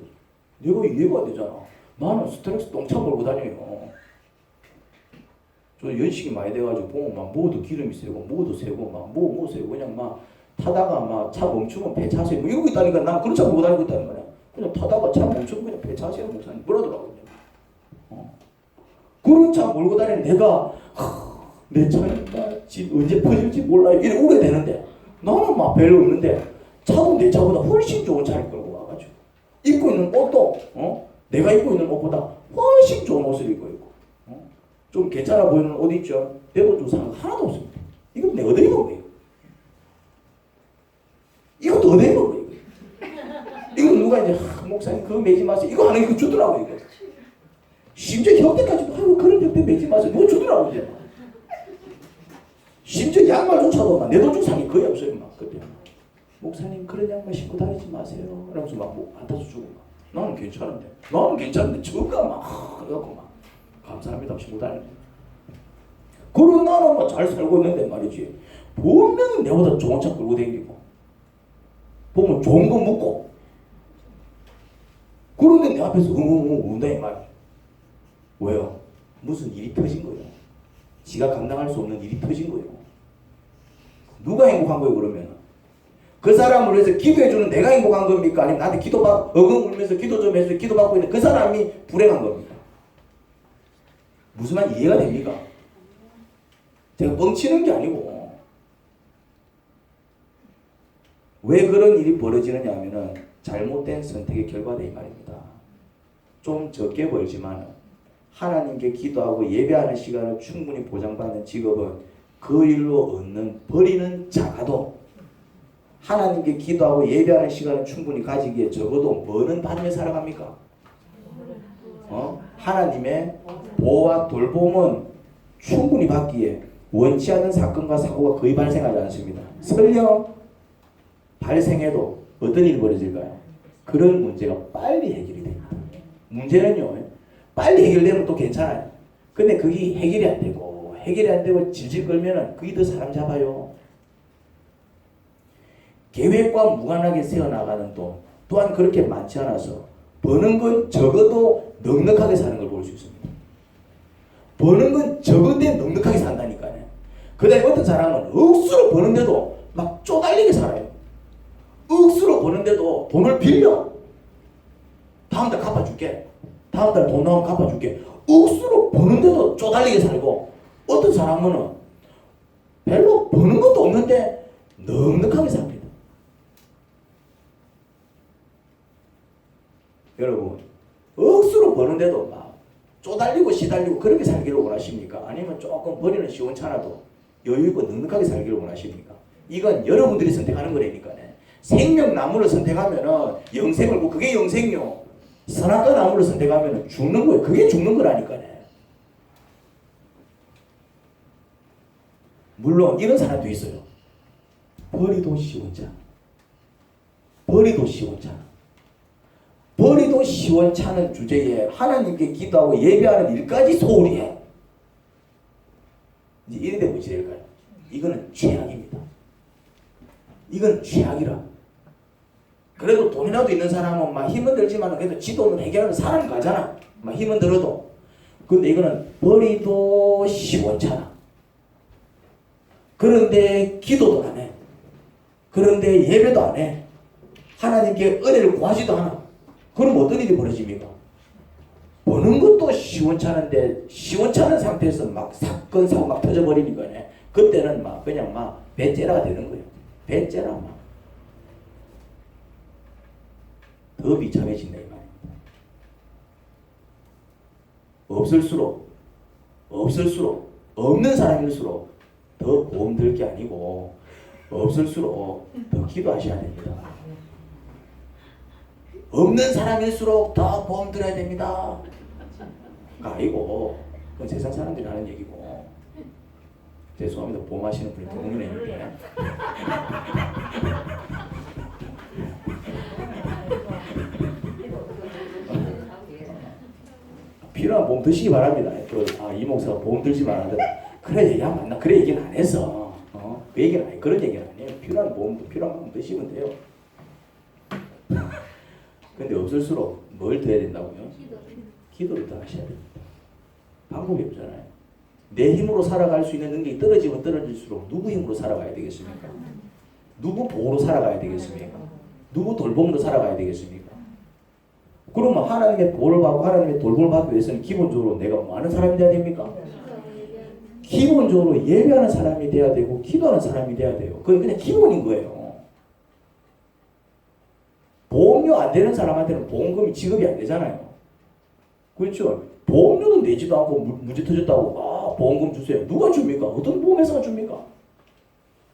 내가 이해가 안 되잖아. 나는 스트레스 똥차 몰고 다녀요. 저 연식이 많이 돼가지고 보면 막 뭐도 기름이 세고 뭐도 세고 막 뭐 세고 그냥 막 타다가 막 차 멈추면 배 차세요. 이러고 있다니까. 난 그런 차 몰고 다니고 있다는 거야. 그냥 타다가 차 멈추면 그냥 배 차세요. 목사님 뭐라더라고요. 그런 차 몰고 다니는 내가 내 차니까 집 언제 퍼질지 몰라요. 이래 오래 되는데 나는 막 별로 없는데 차도 내 차보다 훨씬 좋은 차를 끌고 와가지고 입고 있는 옷도 내가 입고 있는 옷보다 훨씬 좋은 옷을 입고 있고 좀 괜찮아 보이는 옷 있죠? 내도 좀 사는 거 하나도 없습니다. 이거 내가 어디 입은 거예요? 이것도 어디 입은 거예요? 이거 누가 이제 목사님 그거 매지 마세요. 이거 하는 거 주더라고 이거. 심지어 형제까지도 아이고 그런 벽대 매지 마세요. 누가 주더라고 이제. 심지어 양말조차도 막 내 돈 줄 사람이 거의 없어요 막 그때. 목사님 그런 양말 신고 다니지 마세요. 이러면서 막 뭐 갖다 주고 막. 나는 괜찮은데 저가 막 그래갖고 막 감사합니다 신고 다니는데. 그리고 나는 막 잘 살고 있는데 말이지. 분명히 내보다 좋은 차 끌고 다니고 보면 좋은 거 묻고 그런데 내 앞에서 운다 이 말. 왜요? 무슨 일이 터진 거예요. 지가 감당할 수 없는 일이 터진 거예요. 누가 행복한 거예요 그러면? 그 사람을 위해서 기도해주는 내가 행복한 겁니까? 아니면 나한테 기도받고 어금 울면서 기도 좀 해서 기도받고 있는 그 사람이 불행한 겁니까? 무슨 말 이해가 됩니까? 제가 뻥치는 게 아니고 왜 그런 일이 벌어지느냐 하면은 잘못된 선택의 결과다 이 말입니다. 좀 적게 벌지만 하나님께 기도하고 예배하는 시간을 충분히 보장받는 직업은 그 일로 얻는 벌이는 작아도 하나님께 기도하고 예배하는 시간을 충분히 가지기에 적어도 뭐는 받으며 살아갑니까? 하나님의 보호와 돌봄은 충분히 받기에 원치 않는 사건과 사고가 거의 발생하지 않습니다. 설령 발생해도 어떤 일이 벌어질까요? 그런 문제가 빨리 해결이 됩니다. 문제는요, 빨리 해결되면 또 괜찮아요. 근데 그게 해결이 안 되고 질질 끌면은 그게 더 사람 잡아요. 계획과 무관하게 세워나가는 돈 또한 그렇게 많지 않아서 버는 건 적어도 넉넉하게 사는 걸 볼 수 있습니다. 버는 건 적은데 넉넉하게 산다니까요. 그 다음에 어떤 사람은 억수로 버는데도 막 쪼달리게 살아요. 억수로 버는데도 돈을 빌려. 다음 달 갚아줄게. 다음 달 돈 나오면 갚아줄게. 억수로 버는데도 쪼달리게 살고 어떤 사람은 별로 버는 것도 없는데 넉넉하게 삽니다. 여러분 억수로 버는데도 막 쪼달리고 시달리고 그렇게 살기를 원하십니까? 아니면 조금 버리는 시원찮아도 여유있고 넉넉하게 살기를 원하십니까? 이건 여러분들이 선택하는 거라니까요. 생명나무를 선택하면은 영생을, 그게 영생요. 선악과 나무를 선택하면은 죽는 거예요. 그게 죽는 거라니까요. 물론 이런 사람도 있어요. 버리도 시원찮아. 버리도 시원찮은 주제에 하나님께 기도하고 예배하는 일까지 소홀히 해. 이제 이런데 뭐지 될까요? 이거는 죄악입니다. 이건 죄악이라. 그래도 돈이라도 있는 사람은 막 힘은 들지만 그래도 지도는 해결하는 사람 가잖아. 막 힘은 들어도. 근데 이거는 버리도 시원찮아. 그런데 기도도 안 해. 그런데 예배도 안 해. 하나님께 은혜를 구하지도 않아. 그럼 어떤 일이 벌어집니까? 버는 것도 시원찮은데 시원찮은 상태에서 막 사건 사고 막 터져버리니까 그때는 막 그냥 막 배째라가 되는 거예요. 배째라 막. 더 비참해진다 이 말입니다. 없을수록 없는 사람일수록 더 보험 들 게 아니고 없을수록 더 기도하셔야 됩니다. 없는 사람일수록 더 보험 들어야 됩니다. 아니고 그건 세상 사람들이 하는 얘기고. 죄송합니다. 보험하시는 분이 대부분에 있는데 필요한 보험 드시기 바랍니다. 이 목사가 보험 들지 말한다. 그래 얘기하면 안 나. 그래 얘기는 안 했어. 그 얘기는 아니. 그런 얘기는 아니에요. 필요한 보험도 필요한 만큼 드시면 돼요. 근데 없을수록 뭘 더 해야 된다고요? 기도를 더 하셔야 됩니다. 방법이 없잖아요. 내 힘으로 살아갈 수 있는 능력이 떨어지면 떨어질수록 누구 힘으로 살아가야 되겠습니까? 누구 보호로 살아가야 되겠습니까? 누구 돌봄으로 살아가야 되겠습니까? 그러면 하나님의 보호를 받고 하나님의 돌봄을 받기 위해서는 기본적으로 내가 뭐 하는 사람이 돼야 됩니까? 기본적으로 예배하는 사람이 돼야 되고 기도하는 사람이 돼야 돼요. 그건 그냥 기본인 거예요. 보험료 안 되는 사람한테는 보험금이 지급이 안 되잖아요. 그렇죠? 보험료도 내지도 않고 문제 터졌다고 보험금 주세요. 누가 줍니까? 어떤 보험회사가 줍니까?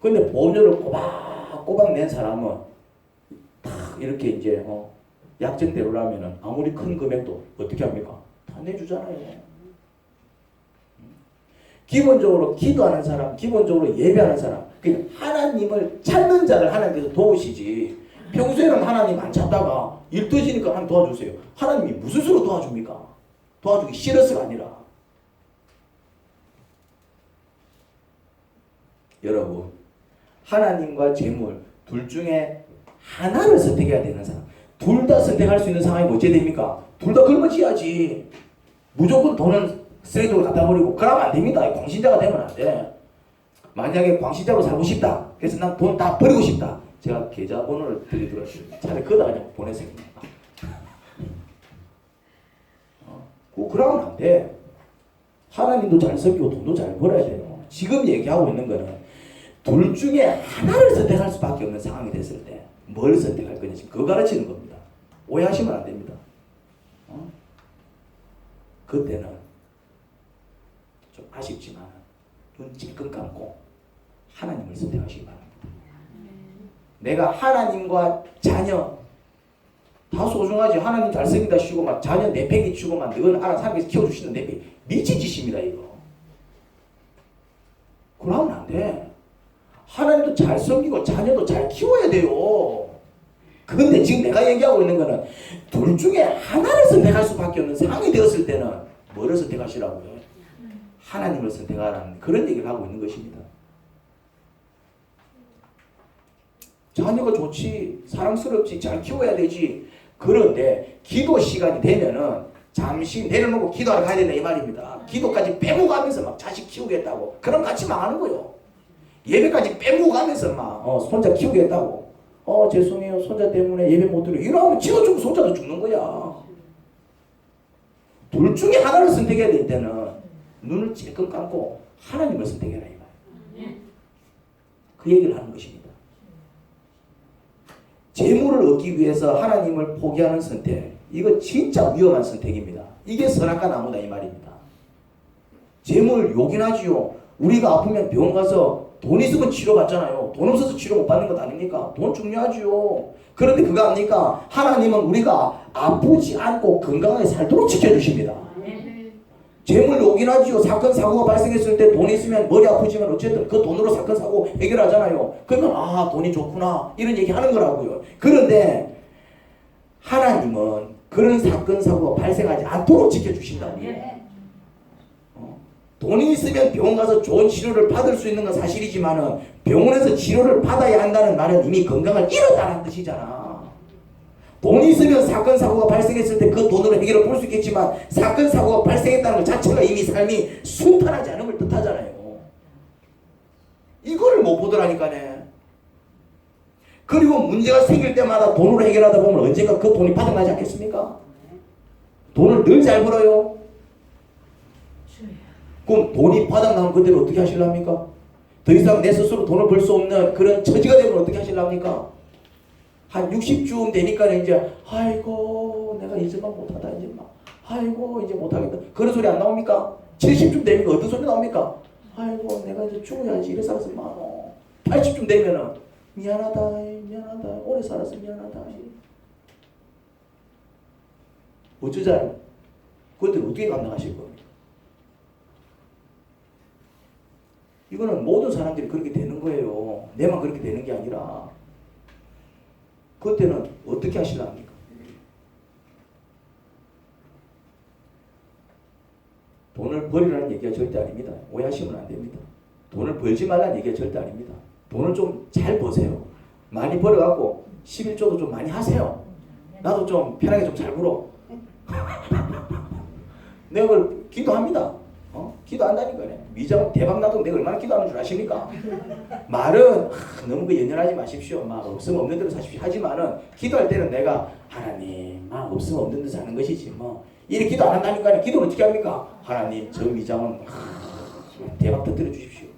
근데 보험료를 꼬박꼬박 낸 사람은 탁 이렇게 이제 약정대로라면은 아무리 큰 금액도 어떻게 합니까? 다 내주잖아요. 기본적으로 기도하는 사람, 기본적으로 예배하는 사람, 그러니까 하나님을 찾는 자를 하나님께서 도우시지. 평소에는 하나님 안 찾다가 일 터지니까 하나님 도와주세요. 하나님이 무슨 수로 도와줍니까? 도와주기 싫어서가 아니라. 여러분, 하나님과 재물 둘 중에 하나를 선택해야 되는 사람, 둘 다 선택할 수 있는 상황이 어찌 됩니까? 둘 다 짊어지야지. 무조건 돈은 쓰레기통에 갖다 버리고 그러면 안 됩니다. 광신자가 되면 안 돼. 만약에 광신자로 살고 싶다. 그래서 난 돈 다 버리고 싶다. 제가 계좌번호를 드리도록 하겠습니다. 차라리 그다 그냥 보내세요. 그러면 안 돼. 하나님도 잘 섬기고 돈도 잘 벌어야 돼요. 지금 얘기하고 있는 거는 둘 중에 하나를 선택할 수밖에 없는 상황이 됐을 때 뭘 선택할 거냐 그거 가르치는 겁니다. 오해하시면 안 됩니다. 그때는 좀 아쉽지만 눈 찔끔 감고 하나님을 선택하시기 바랍니다. 내가 하나님과 자녀 다 소중하지. 하나님 잘생긴다 쉬고 막 자녀 내팽이 치고 막 너는 알아서 하나님께서 키워주시는 내팽이 미친 짓입니다 이거. 그러면 안 돼. 하나님도 잘 섬기고 자녀도 잘 키워야 돼요. 그런데 지금 내가 얘기하고 있는 거는 둘 중에 하나를 선택할 수밖에 없는 상황이 되었을 때는 뭐를 선택하시라고요? 하나님을 선택하라는 그런 얘기를 하고 있는 것입니다. 자녀가 좋지, 사랑스럽지, 잘 키워야 되지. 그런데 기도 시간이 되면은 잠시 내려놓고 기도하러 가야 된다 이 말입니다. 기도까지 빼고 가면서 막 자식 키우겠다고. 그럼 같이 망하는 거요. 예배까지 빼고 가면서 막 손자 키우겠다고. 죄송해요. 손자 때문에 예배 못 드려. 이러면 지가 죽고 손자도 죽는 거야. 둘 중에 하나를 선택해야 될 때는 눈을 찔끔 감고 하나님을 선택해라 이 말이에요. 그 얘기를 하는 것입니다. 재물을 얻기 위해서 하나님을 포기하는 선택, 이거 진짜 위험한 선택입니다. 이게 선악과 나무다 이 말입니다. 재물 요긴하지요. 우리가 아프면 병원 가서 돈 있으면 치료받잖아요. 돈 없어서 치료 못 받는 것 아닙니까? 돈 중요하지요. 그런데 그거 아닙니까? 하나님은 우리가 아프지 않고 건강하게 살도록 지켜주십니다. 재물 요긴하지요. 사건 사고가 발생했을 때 돈이 있으면 머리 아프지만 어쨌든 그 돈으로 사건 사고 해결하잖아요. 그러면 돈이 좋구나 이런 얘기 하는 거라고요. 그런데 하나님은 그런 사건 사고가 발생하지 않도록 지켜주신다고요. 돈이 있으면 병원 가서 좋은 치료를 받을 수 있는 건 사실이지만은 병원에서 치료를 받아야 한다는 말은 이미 건강을 잃었다는 뜻이잖아. 돈이 있으면 사건 사고가 발생했을 때 그 돈으로 해결을 볼 수 있겠지만 사건 사고가 발생했다는 것 자체가 이미 삶이 순탄하지 않은 걸 뜻하잖아요. 이거를 못 보더라니까네. 그리고 문제가 생길 때마다 돈으로 해결하다 보면 언젠가 그 돈이 바닥나지 않겠습니까? 돈을 늘 잘 벌어요. 그럼 돈이 바닥나면 그때는 어떻게 하실랍니까? 더 이상 내 스스로 돈을 벌 수 없는 그런 처지가 되면 어떻게 하실랍니까? 한 60쯤 되니까 이제 아이고 내가 이제만 못하다 이제 막 아이고 이제 못하겠다 그런 소리 안 나옵니까? 70쯤 되면 어떤 소리 나옵니까? 아이고 내가 이제 죽어야지 이래 살았어 많어. 80쯤 되면은 미안하다 미안하다 오래 살았어 미안하다. 어쩌자요? 그것들 어떻게 감당하실 겁니까? 이거는 모든 사람들이 그렇게 되는 거예요. 내만 그렇게 되는 게 아니라. 그때는 어떻게 하실랍니까? 돈을 버리라는 얘기가 절대 아닙니다. 오해하시면 안 됩니다. 돈을 벌지 말라는 얘기가 절대 아닙니다. 돈을 좀 잘 버세요. 많이 벌어갖고 11조도 좀 많이 하세요. 나도 좀 편하게 좀 잘 벌어. 내가 그걸 기도합니다. 기도한다니까요. 미장 대박 나도 내가 얼마나 기도하는 줄 아십니까? 말은 너무 그 연연하지 마십시오. 막 없으면 없는 대로 사십시오. 하지만은 기도할 때는 내가 하나님 없으면 없는 대로 사는 것이지 뭐 이렇게 기도 안 한다니까요. 기도는 어떻게 합니까? 하나님 저 미장은 대박 터뜨려 주십시오.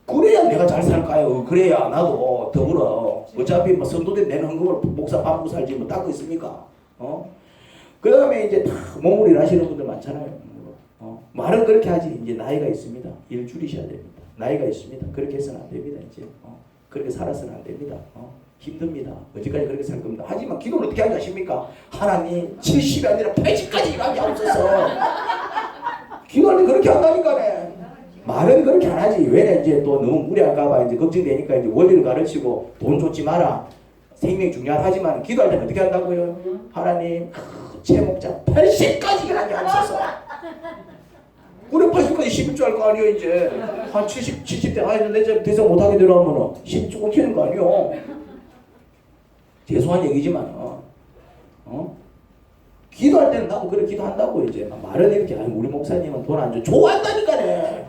그래야 내가 잘 살까요? 그래야 나도 더불어. 어차피 뭐 선도된 내는 헌금을 목사 밥 먹고 살지 뭐 닦고 있습니까? 그 다음에 이제 다 몸을 일하시는 분들 많잖아요. 말은 그렇게 하지 이제 나이가 있습니다. 일 줄이셔야 됩니다. 나이가 있습니다. 그렇게 해서는 안 됩니다. 이제 그렇게 살아서는 안 됩니다. 힘듭니다. 언제까지 그렇게 살 겁니다. 하지만 기도는 어떻게 하는지 아십니까? 하나님 70이 아니라 80까지 일하게 하옵소서. 기도할 때 그렇게 한다니까네. 말은 그렇게 안 하지. 왜냐 이제 또 너무 무리할까봐 이제 걱정되니까 이제 원리를 가르치고 돈 줬지 마라. 생명이 중요하지만 기도할 때는 어떻게 한다고요? 하나님 제 목자 80까지 일하게 하옵소서. 우리 80까지 11조 할 거 아니에요 이제. 한 70대 아니 이제 더 이상 못하게 되려면 10조 끊기는 거 아니에요. 죄송한 얘기지만 기도할 때는 나도 그렇게 기도한다고 이제 말은 이렇게 우리 목사님은 돈 안 줘. 좋아한다니까네.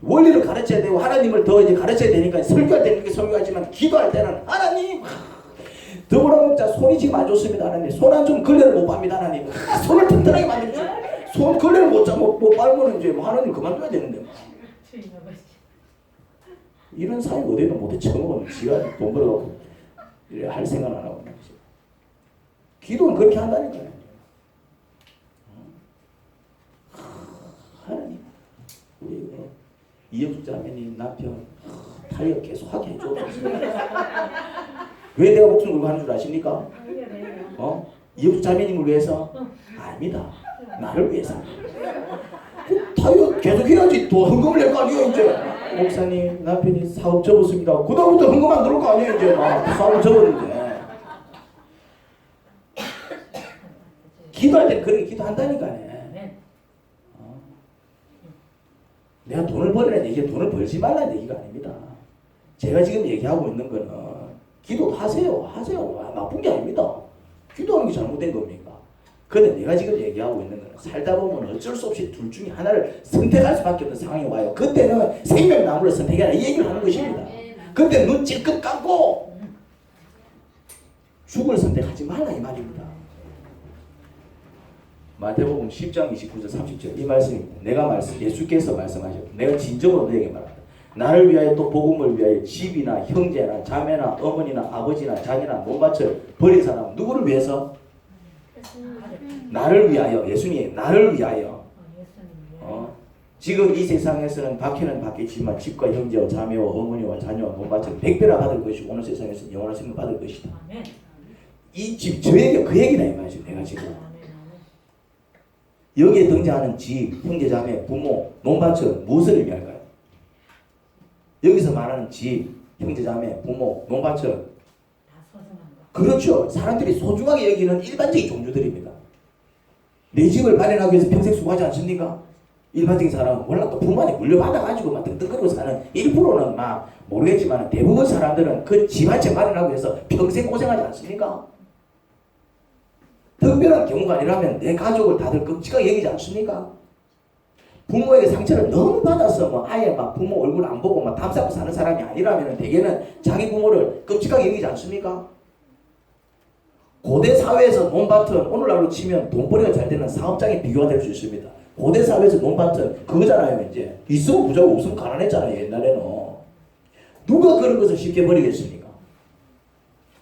원리를 가르쳐야 되고 하나님을 더 이제 가르쳐야 되니까 설교할 때는 이렇게 설교하지만 기도할 때는 하나님 더불어 먹자 손이 지금 안 좋습니다 하나님. 손 안 좋으면 걸레를 못 빱니다 하나님. 손을 튼튼하게 만들죠. 손 걸레를 못 빱면 이제 하나님 그만둬야 되는데 이런 사회 어디는 못해 처먹으면 지가 돈 벌어갖고 이래 할 생각 안 하고 기도는 그렇게 한다니까요. 하나님 우리 이영숙 자매님 남편 타이어 계속 하게 해줘. 왜 내가 목숨 걸고 하는 줄 아십니까? 이영숙 자매님을 위해서? 아닙니다. 나를 위해서. 타이어 계속 해야지 또 헌금을 낼 거 아니에요 이제. 목사님 남편이 사업 접었습니다. 그다음부터 헌금 안 들어올 거 아니에요 이제. 사업 접었는데. 기도할 때 그렇게 기도한다니까요. 내가 돈을 벌으라는 얘기가 돈을 벌지 말라는 얘기가 아닙니다. 제가 지금 얘기하고 있는 거는 기도도 하세요. 나쁜 게 아닙니다. 기도하는 게 잘못된 겁니까? 근데 내가 지금 얘기하고 있는 거는 살다 보면 어쩔 수 없이 둘 중에 하나를 선택할 수밖에 없는 상황이 와요. 그때는 생명나무를 선택해라 이 얘기를 하는 것입니다. 그때 눈 찔끔 감고 죽을 선택하지 말라 이 말입니다. 마태복음 10장 29절 30절 이 말씀입니다. 예수께서 말씀하셨고 내가 진정으로 너에게 말한다. 나를 위하여 또 복음을 위하여 집이나 형제나 자매나 어머니나 아버지나 자녀나 몸바쳐를 버린 사람 누구를 위해서? 나를 위하여. 예수님 나를 위하여. 지금 이 세상에서는 받기는 받겠지만 집과 형제와 자매와 어머니와 자녀와 몸바쳐를 100배나 받을 것이고 오늘 세상에서 영원한 생명 받을 것이다. 이 집 저에게 그 얘기다 이 말이죠. 내가 지금 여기에 등장하는 집, 형제, 자매, 부모, 논밭은 무엇을 의미할까요? 여기서 말하는 집, 형제, 자매, 부모, 논밭은 그렇죠. 사람들이 소중하게 여기는 일반적인 종류들입니다. 내 집을 마련하기 위해서 평생 수고하지 않습니까? 일반적인 사람은 몰라 또 부모한테 물려받아가지고 막 뜬뜬거리고 사는 1%는 막 모르겠지만 대부분 사람들은 그 집 한 채 마련하기 위해서 평생 고생하지 않습니까? 특별한 경우가 아니라면 내 가족을 다들 끔찍하게 여기지 않습니까? 부모에게 상처를 너무 받아서 아예 막 부모 얼굴 안 보고 막 담싸고 사는 사람이 아니라면 대개는 자기 부모를 끔찍하게 여기지 않습니까? 고대 사회에서 논밭은 오늘날로 치면 돈벌이가 잘 되는 사업장에 비교가 될 수 있습니다. 고대 사회에서 논밭은 그거잖아요. 이제 있으면 부자고 없으면 가난했잖아요. 옛날에는 누가 그런 것을 쉽게 버리겠습니까?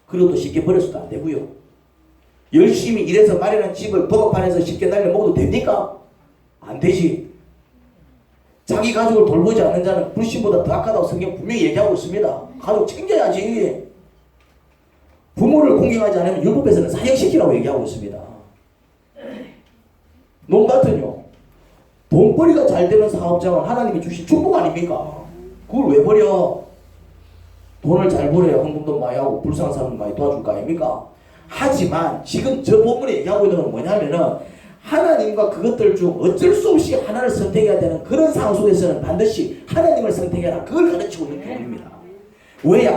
그리고 또 쉽게 버려서도 안 되고요. 열심히 일해서 마련한 집을 버거판에서 쉽게 날려 먹어도 됩니까? 안 되지. 자기 가족을 돌보지 않는 자는 불신보다 더 악하다고 성경 분명히 얘기하고 있습니다. 가족 챙겨야지. 부모를 공경하지 않으면 율법에서는 사형시키라고 얘기하고 있습니다. 논밭은요. 돈벌이가 잘 되는 사업장은 하나님이 주신 축복 아닙니까? 그걸 왜 버려? 돈을 잘 벌어야 헌금도 많이 하고 불쌍한 사람을 많이 도와줄 거 아닙니까? 하지만 지금 저 본문에 얘기하고 있는 건 뭐냐면은 하나님과 그것들 중 어쩔 수 없이 하나를 선택해야 되는 그런 상황 속에서는 반드시 하나님을 선택해라. 그걸 가르치고 있는 부분입니다.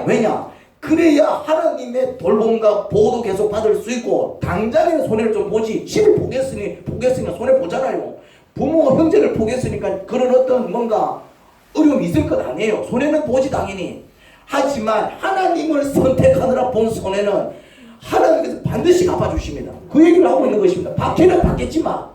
왜냐? 그래야 하나님의 돌봄과 보호도 계속 받을 수 있고 당장에는 손해를 좀 보지. 집을 포기했으면 손해 보잖아요. 부모 형제를 포기했으니까 그런 어떤 뭔가 어려움이 있을 것 아니에요. 손해는 보지 당연히. 하지만 하나님을 선택하느라 본 손해는 하나님께서 반드시 갚아주십니다. 그 얘기를 하고 있는 것입니다. 박해는 받겠지만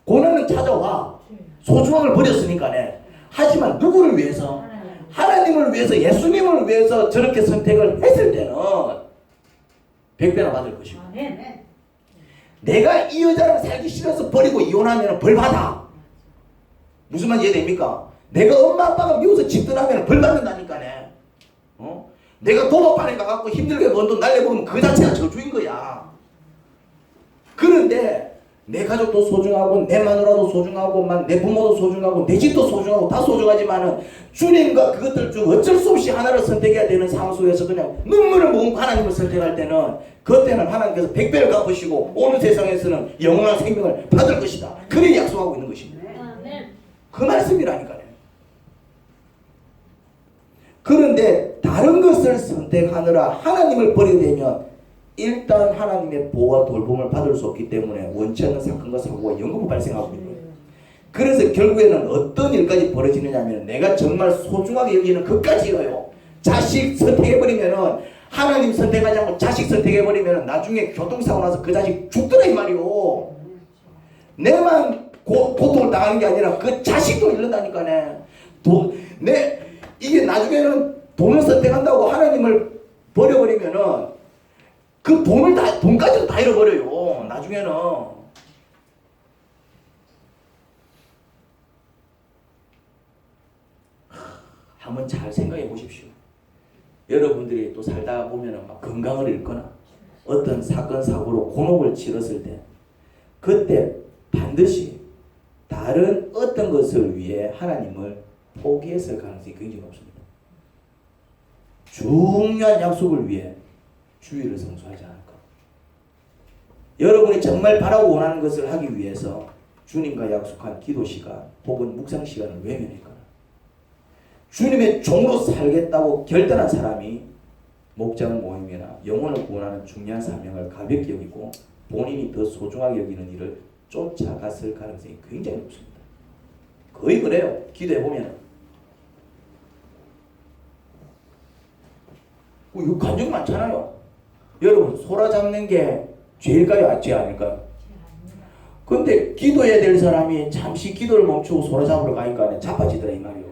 고난은 찾아와. 소중한 걸 버렸으니까네. 하지만 누구를 위해서? 하나님을 위해서, 예수님을 위해서 저렇게 선택을 했을 때는 100배나 받을 것이고 내가 이 여자랑 살기 싫어서 버리고 이혼하면 벌 받아. 무슨 말인지 이해됩니까? 내가 엄마 아빠가 미워서 집 떠나면 벌 받는다니까네. 내가 도박판에 가갖고 힘들게 번 돈 날려먹으면 그 자체가 저주인 거야. 그런데 내 가족도 소중하고 내 마누라도 소중하고 내 부모도 소중하고 내 집도 소중하고 다 소중하지만은 주님과 그것들 중 어쩔 수 없이 하나를 선택해야 되는 상황 속에서 그냥 눈물을 머금고 하나님을 선택할 때는 그때는 하나님께서 백배를 갚으시고 오는 세상에서는 영원한 생명을 받을 것이다. 그렇게 약속하고 있는 것입니다. 그 말씀이라니까요. 그런데 다른 것을 선택하느라 하나님을 버리게 되면 일단 하나님의 보호와 돌봄을 받을 수 없기 때문에 원치 않는 사건과 사고가 연극으로 발생하고 있는 거예요. 그래서 결국에는 어떤 일까지 벌어지느냐면 내가 정말 소중하게 여기는 것까지예요. 자식 선택해버리면은 하나님 선택하지 않고 자식 선택해버리면은 나중에 교통사고 나서 그 자식 죽더라 이 말이요. 내만 고통을 당하는 게 아니라 그 자식도 잃는다니까네. 이게 나중에는 돈을 선택한다고 하나님을 버려버리면은 그 돈까지도 다 잃어버려요. 나중에는. 한번 잘 생각해 보십시오. 여러분들이 또 살다 보면은 막 건강을 잃거나 어떤 사건 사고로 곤혹을 치렀을 때 그때 반드시 다른 어떤 것을 위해 하나님을 포기했을 가능성이 굉장히 높습니다. 중요한 약속을 위해 주의를 성수하지 않을까. 여러분이 정말 바라고 원하는 것을 하기 위해서 주님과 약속한 기도 시간 혹은 묵상 시간을 외면했거나 주님의 종으로 살겠다고 결단한 사람이 목장 모임이나 영혼을 구원하는 중요한 사명을 가볍게 여기고 본인이 더 소중하게 여기는 일을 쫓아갔을 가능성이 굉장히 높습니다. 거의 그래요. 기도해보면. 이거 간증 많잖아요. 여러분 소라 잡는 게 죄일까요? 죄 아닐까요? 근데 기도해야 될 사람이 잠시 기도를 멈추고 소라 잡으러 가니까 자빠지더라 이 말이요.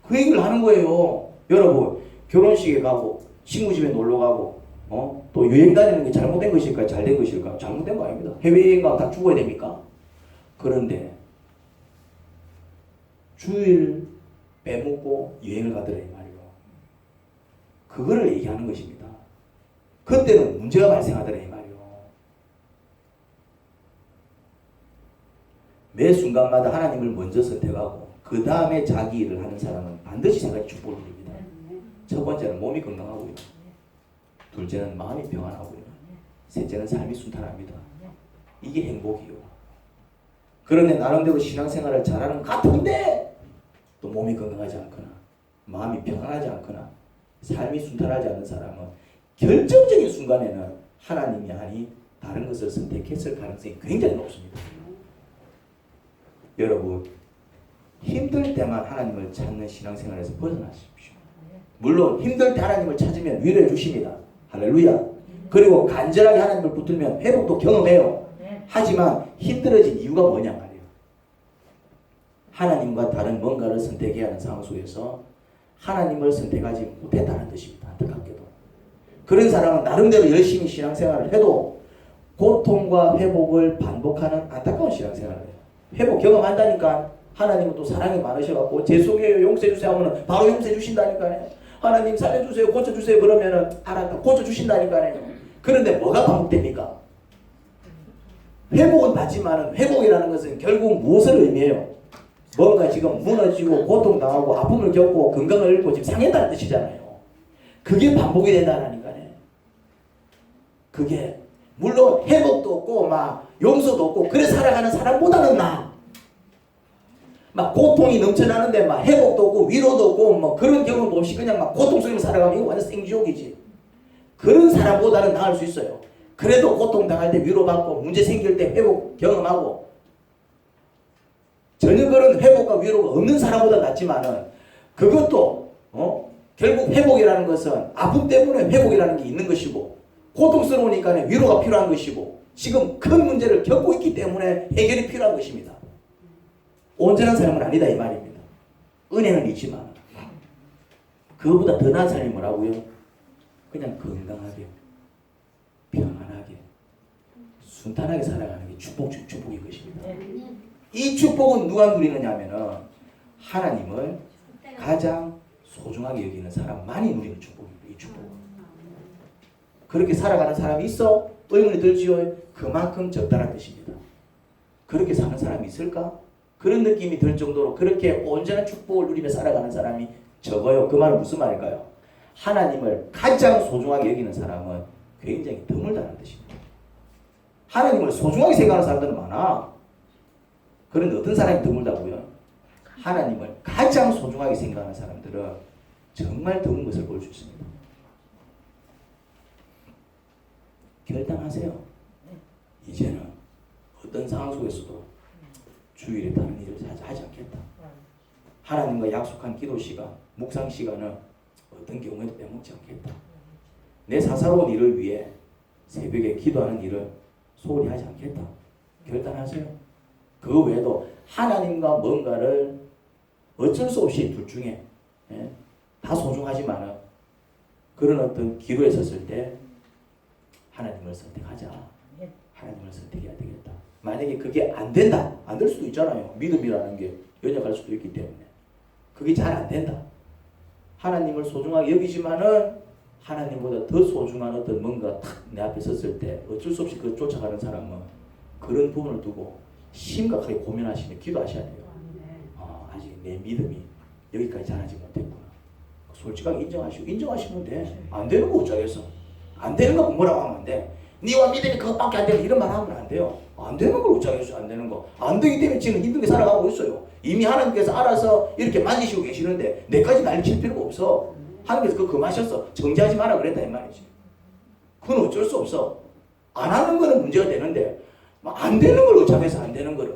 그 얘기를 하는 거예요. 여러분 결혼식에 가고 친구 집에 놀러 가고 또 여행 다니는 게 잘못된 것일까 잘된 것일까? 잘못된 거 아닙니다. 해외여행 가면 다 죽어야 됩니까? 그런데 주일 빼먹고 여행을 가더라 이 말이요. 그거를 얘기하는 것입니다. 그때는 문제가 발생하더라 이 말이요. 매 순간마다 하나님을 먼저 선택하고 그 다음에 자기 일을 하는 사람은 반드시 세 가지 축복을 누립니다. 첫 번째는 몸이 건강하고요. 둘째는 마음이 평안하고요. 셋째는 삶이 순탄합니다. 이게 행복이요. 그런데 나름대로 신앙생활을 잘하는 것 같은데 또 몸이 건강하지 않거나 마음이 평안하지 않거나 삶이 순탄하지 않는 사람은 결정적인 순간에는 하나님이 아니 다른 것을 선택했을 가능성이 굉장히 높습니다. 여러분 힘들 때만 하나님을 찾는 신앙생활에서 벗어나십시오. 물론 힘들 때 하나님을 찾으면 위로해 주십니다. 할렐루야. 그리고 간절하게 하나님을 붙들면 회복도 경험해요. 하지만 힘들어진 이유가 뭐냐 말이에요. 하나님과 다른 뭔가를 선택해야 하는 상황 속에서 하나님을 선택하지 못했다는 뜻입니다. 안타깝게도. 그런 사람은 나름대로 열심히 신앙생활을 해도 고통과 회복을 반복하는 안타까운 신앙생활을 해요. 회복 경험한다니까. 하나님은 또 사랑이 많으셔갖고 죄송해요 용서해주세요 하면 바로 용서해주신다니까요. 하나님 살려주세요 고쳐주세요 그러면은 알았다 고쳐주신다니까요. 그런데 뭐가 반복됩니까? 회복은 맞지만은 회복이라는 것은 결국 무엇을 의미해요? 뭔가 지금 무너지고 고통당하고 아픔을 겪고 건강을 잃고 지금 상했다는 뜻이잖아요. 그게 반복이 된다니까요. 그게 물론 회복도 없고 막 용서도 없고 그래 살아가는 사람보다는 막 고통이 넘쳐나는데 막 회복도 없고 위로도 없고 뭐 그런 경험 없이 그냥 막 고통 속에 살아가면 이거 완전 생지옥이지. 그런 사람보다는 나을 수 있어요. 그래도 고통 당할 때 위로받고 문제 생길 때 회복 경험하고 전혀 그런 회복과 위로가 없는 사람보다 낫지만은 그것도 결국 회복이라는 것은 아픔 때문에 회복이라는 게 있는 것이고 고통스러우니까 위로가 필요한 것이고 지금 큰 문제를 겪고 있기 때문에 해결이 필요한 것입니다. 온전한 사람은 아니다 이 말입니다. 은혜는 있지만 그거보다 더 나은 사람이 뭐라고요? 그냥 건강하게 평안하게 순탄하게 살아가는 게 축복이 것입니다. 이 축복은 누가 누리느냐 하면은 하나님을 가장 소중하게 여기는 사람만이 누리는 축복입니다. 이 축복은. 그렇게 살아가는 사람이 있어? 의문이 들지요. 그만큼 적다란 뜻입니다. 그렇게 사는 사람이 있을까? 그런 느낌이 들 정도로 그렇게 온전한 축복을 누리며 살아가는 사람이 적어요. 그 말은 무슨 말일까요? 하나님을 가장 소중하게 여기는 사람은 굉장히 드물다는 뜻입니다. 하나님을 소중하게 생각하는 사람들은 많아. 그런데 어떤 사람이 드물다고요? 하나님을 가장 소중하게 생각하는 사람들은 정말 드문 것을 볼 수 있습니다. 결단하세요. 이제는 어떤 상황 속에서도 주일에 다른 일을 하지 않겠다. 하나님과 약속한 기도 시간, 묵상 시간은 어떤 경우에도 빼먹지 않겠다. 내 사사로운 일을 위해 새벽에 기도하는 일을 소홀히 하지 않겠다. 결단하세요. 그 외에도 하나님과 뭔가를 어쩔 수 없이 둘 중에 다 소중하지만은 그런 어떤 기로에 섰을 때 하나님을 선택하자. 하나님을 선택해야 되겠다. 만약에 그게 안 된다. 안 될 수도 있잖아요. 믿음이라는 게 연약할 수도 있기 때문에. 그게 잘 안 된다. 하나님을 소중하게 여기지만은 하나님보다 더 소중한 어떤 뭔가 탁 내 앞에 섰을 때 어쩔 수 없이 그걸 쫓아가는 사람은 그런 부분을 두고 심각하게 고민하시며 기도하셔야 돼요. 아직 내 믿음이 여기까지 자라지 못했구나. 솔직하게 인정하시면 돼. 안 되는 거 어쩌겠어. 안 되는 거 뭐라고 하면 안 돼. 니와 믿음이 그것밖에 안 되는 이런 말 하면 안 돼요. 안 되는 걸 어쩌겠어. 안 되는 거. 안 되기 때문에 지금 힘들게 살아가고 있어요. 이미 하나님께서 알아서 이렇게 만지시고 계시는데 내까지 난리칠 필요가 없어. 하나님께서 그거 금하셨어. 정지하지 마라 그랬다 이 말이지. 그건 어쩔 수 없어. 안 하는 거는 문제가 되는데 안 되는 걸 어쩌겠어. 안 되는 거를.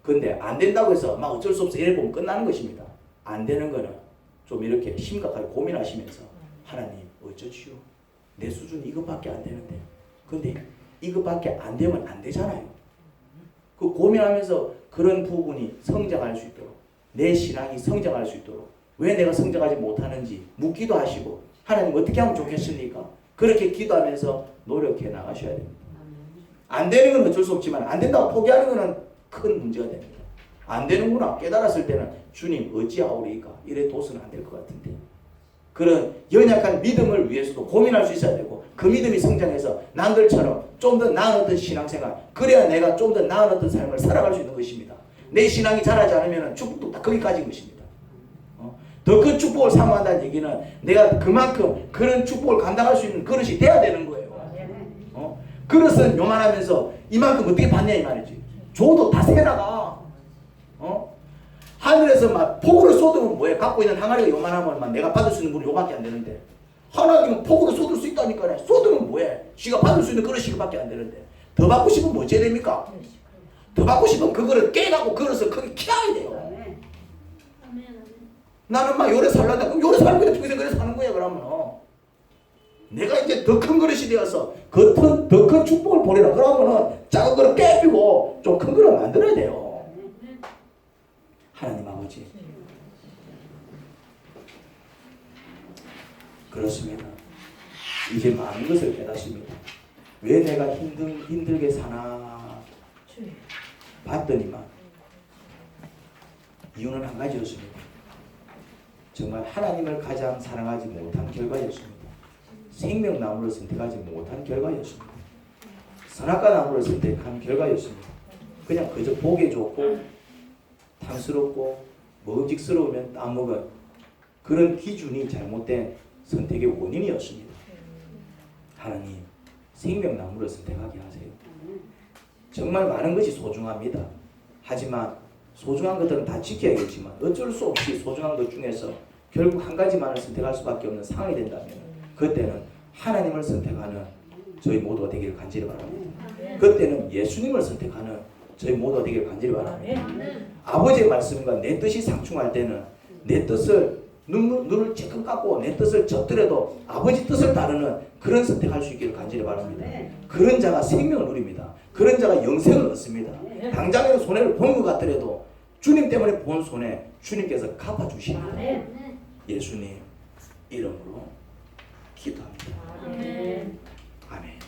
근데 안 된다고 해서 막 어쩔 수 없어 이래 보면 끝나는 것입니다. 안 되는 거는 좀 이렇게 심각하게 고민하시면서 하나님 어쩌지요? 내 수준이 이것밖에 안 되는데. 근데 이것밖에 안 되면 안 되잖아요. 그 고민하면서 그런 부분이 성장할 수 있도록 내 신앙이 성장할 수 있도록 왜 내가 성장하지 못하는지 묻기도 하시고 하나님 어떻게 하면 좋겠습니까? 그렇게 기도하면서 노력해 나가셔야 됩니다. 안 되는 건 어쩔 수 없지만 안 된다고 포기하는 것은 큰 문제가 됩니다. 안 되는구나 깨달았을 때는 주님 어찌하오리까 이래 둬서는 안 될 것 같은데 그런 연약한 믿음을 위해서도 고민할 수 있어야 되고 그 믿음이 성장해서 남들처럼 좀 더 나은 어떤 신앙생활 그래야 내가 좀 더 나은 어떤 삶을 살아갈 수 있는 것입니다. 내 신앙이 자라지 않으면 축복도 다 거기까지인 것입니다. 더 큰 축복을 사모한다는 얘기는 내가 그만큼 그런 축복을 감당할 수 있는 그릇이 돼야 되는 거예요. 그릇은 요만하면서 이만큼 어떻게 받냐 이 말이지. 줘도 다 새나가. 하늘에서 막 폭우를 쏟으면 뭐해? 갖고 있는 항아리가 요만하면 막 내가 받을 수 있는 물이 요밖에 안 되는데 하나님은 폭우를 쏟을 수 있다니까요. 쏟으면 뭐해? 지가 받을 수 있는 그릇이 이거밖에 안 되는데 더 받고 싶으면 뭐 어째야 됩니까? 더 받고 싶으면 그거를 깨갖고 그릇을 크게 키워야 돼요. 나는 막 요래 살란다. 그럼 요래 살면 그냥 평생 그래 사는 거야 그러면. 내가 이제 더 큰 그릇이 되어서 더 큰 축복을 보내라. 그러면은 작은 그릇 깨피고 좀 큰 그릇 만들어야 돼요. 하나님 아버지. 그렇습니다. 이제 많은 것을 깨닫습니다. 왜 내가 힘들게 사나 봤더니만 이유는 한 가지였습니다. 정말 하나님을 가장 사랑하지 못한 결과였습니다. 생명나무를 선택하지 못한 결과였습니다. 선악과 나무를 선택한 결과였습니다. 그냥 그저 보기 좋고 탐스럽고 먹음직스러우면 따먹은 그런 기준이 잘못된 선택의 원인이었습니다. 하나님 생명나무를 선택하게 하세요. 정말 많은 것이 소중합니다. 하지만 소중한 것들은 다 지켜야겠지만 어쩔 수 없이 소중한 것 중에서 결국 한 가지만을 선택할 수밖에 없는 상황이 된다면 그때는 하나님을 선택하는 저희 모두가 되기를 간절히 바랍니다. 그때는 예수님을 선택하는 저희 모두가 되기를 간절히 바랍니다. 아버지의 말씀과 내 뜻이 상충할 때는 내 뜻을 눈을 찔끔 깎고 내 뜻을 졌더라도 아버지 뜻을 따르는 그런 선택할 수 있기를 간절히 바랍니다. 그런 자가 생명을 누립니다. 그런 자가 영생을 얻습니다. 당장에 손해를 본 것 같더라도 주님 때문에 본 손해 주님께서 갚아주십니다. 예수님 이름으로 기도합니다. 아멘.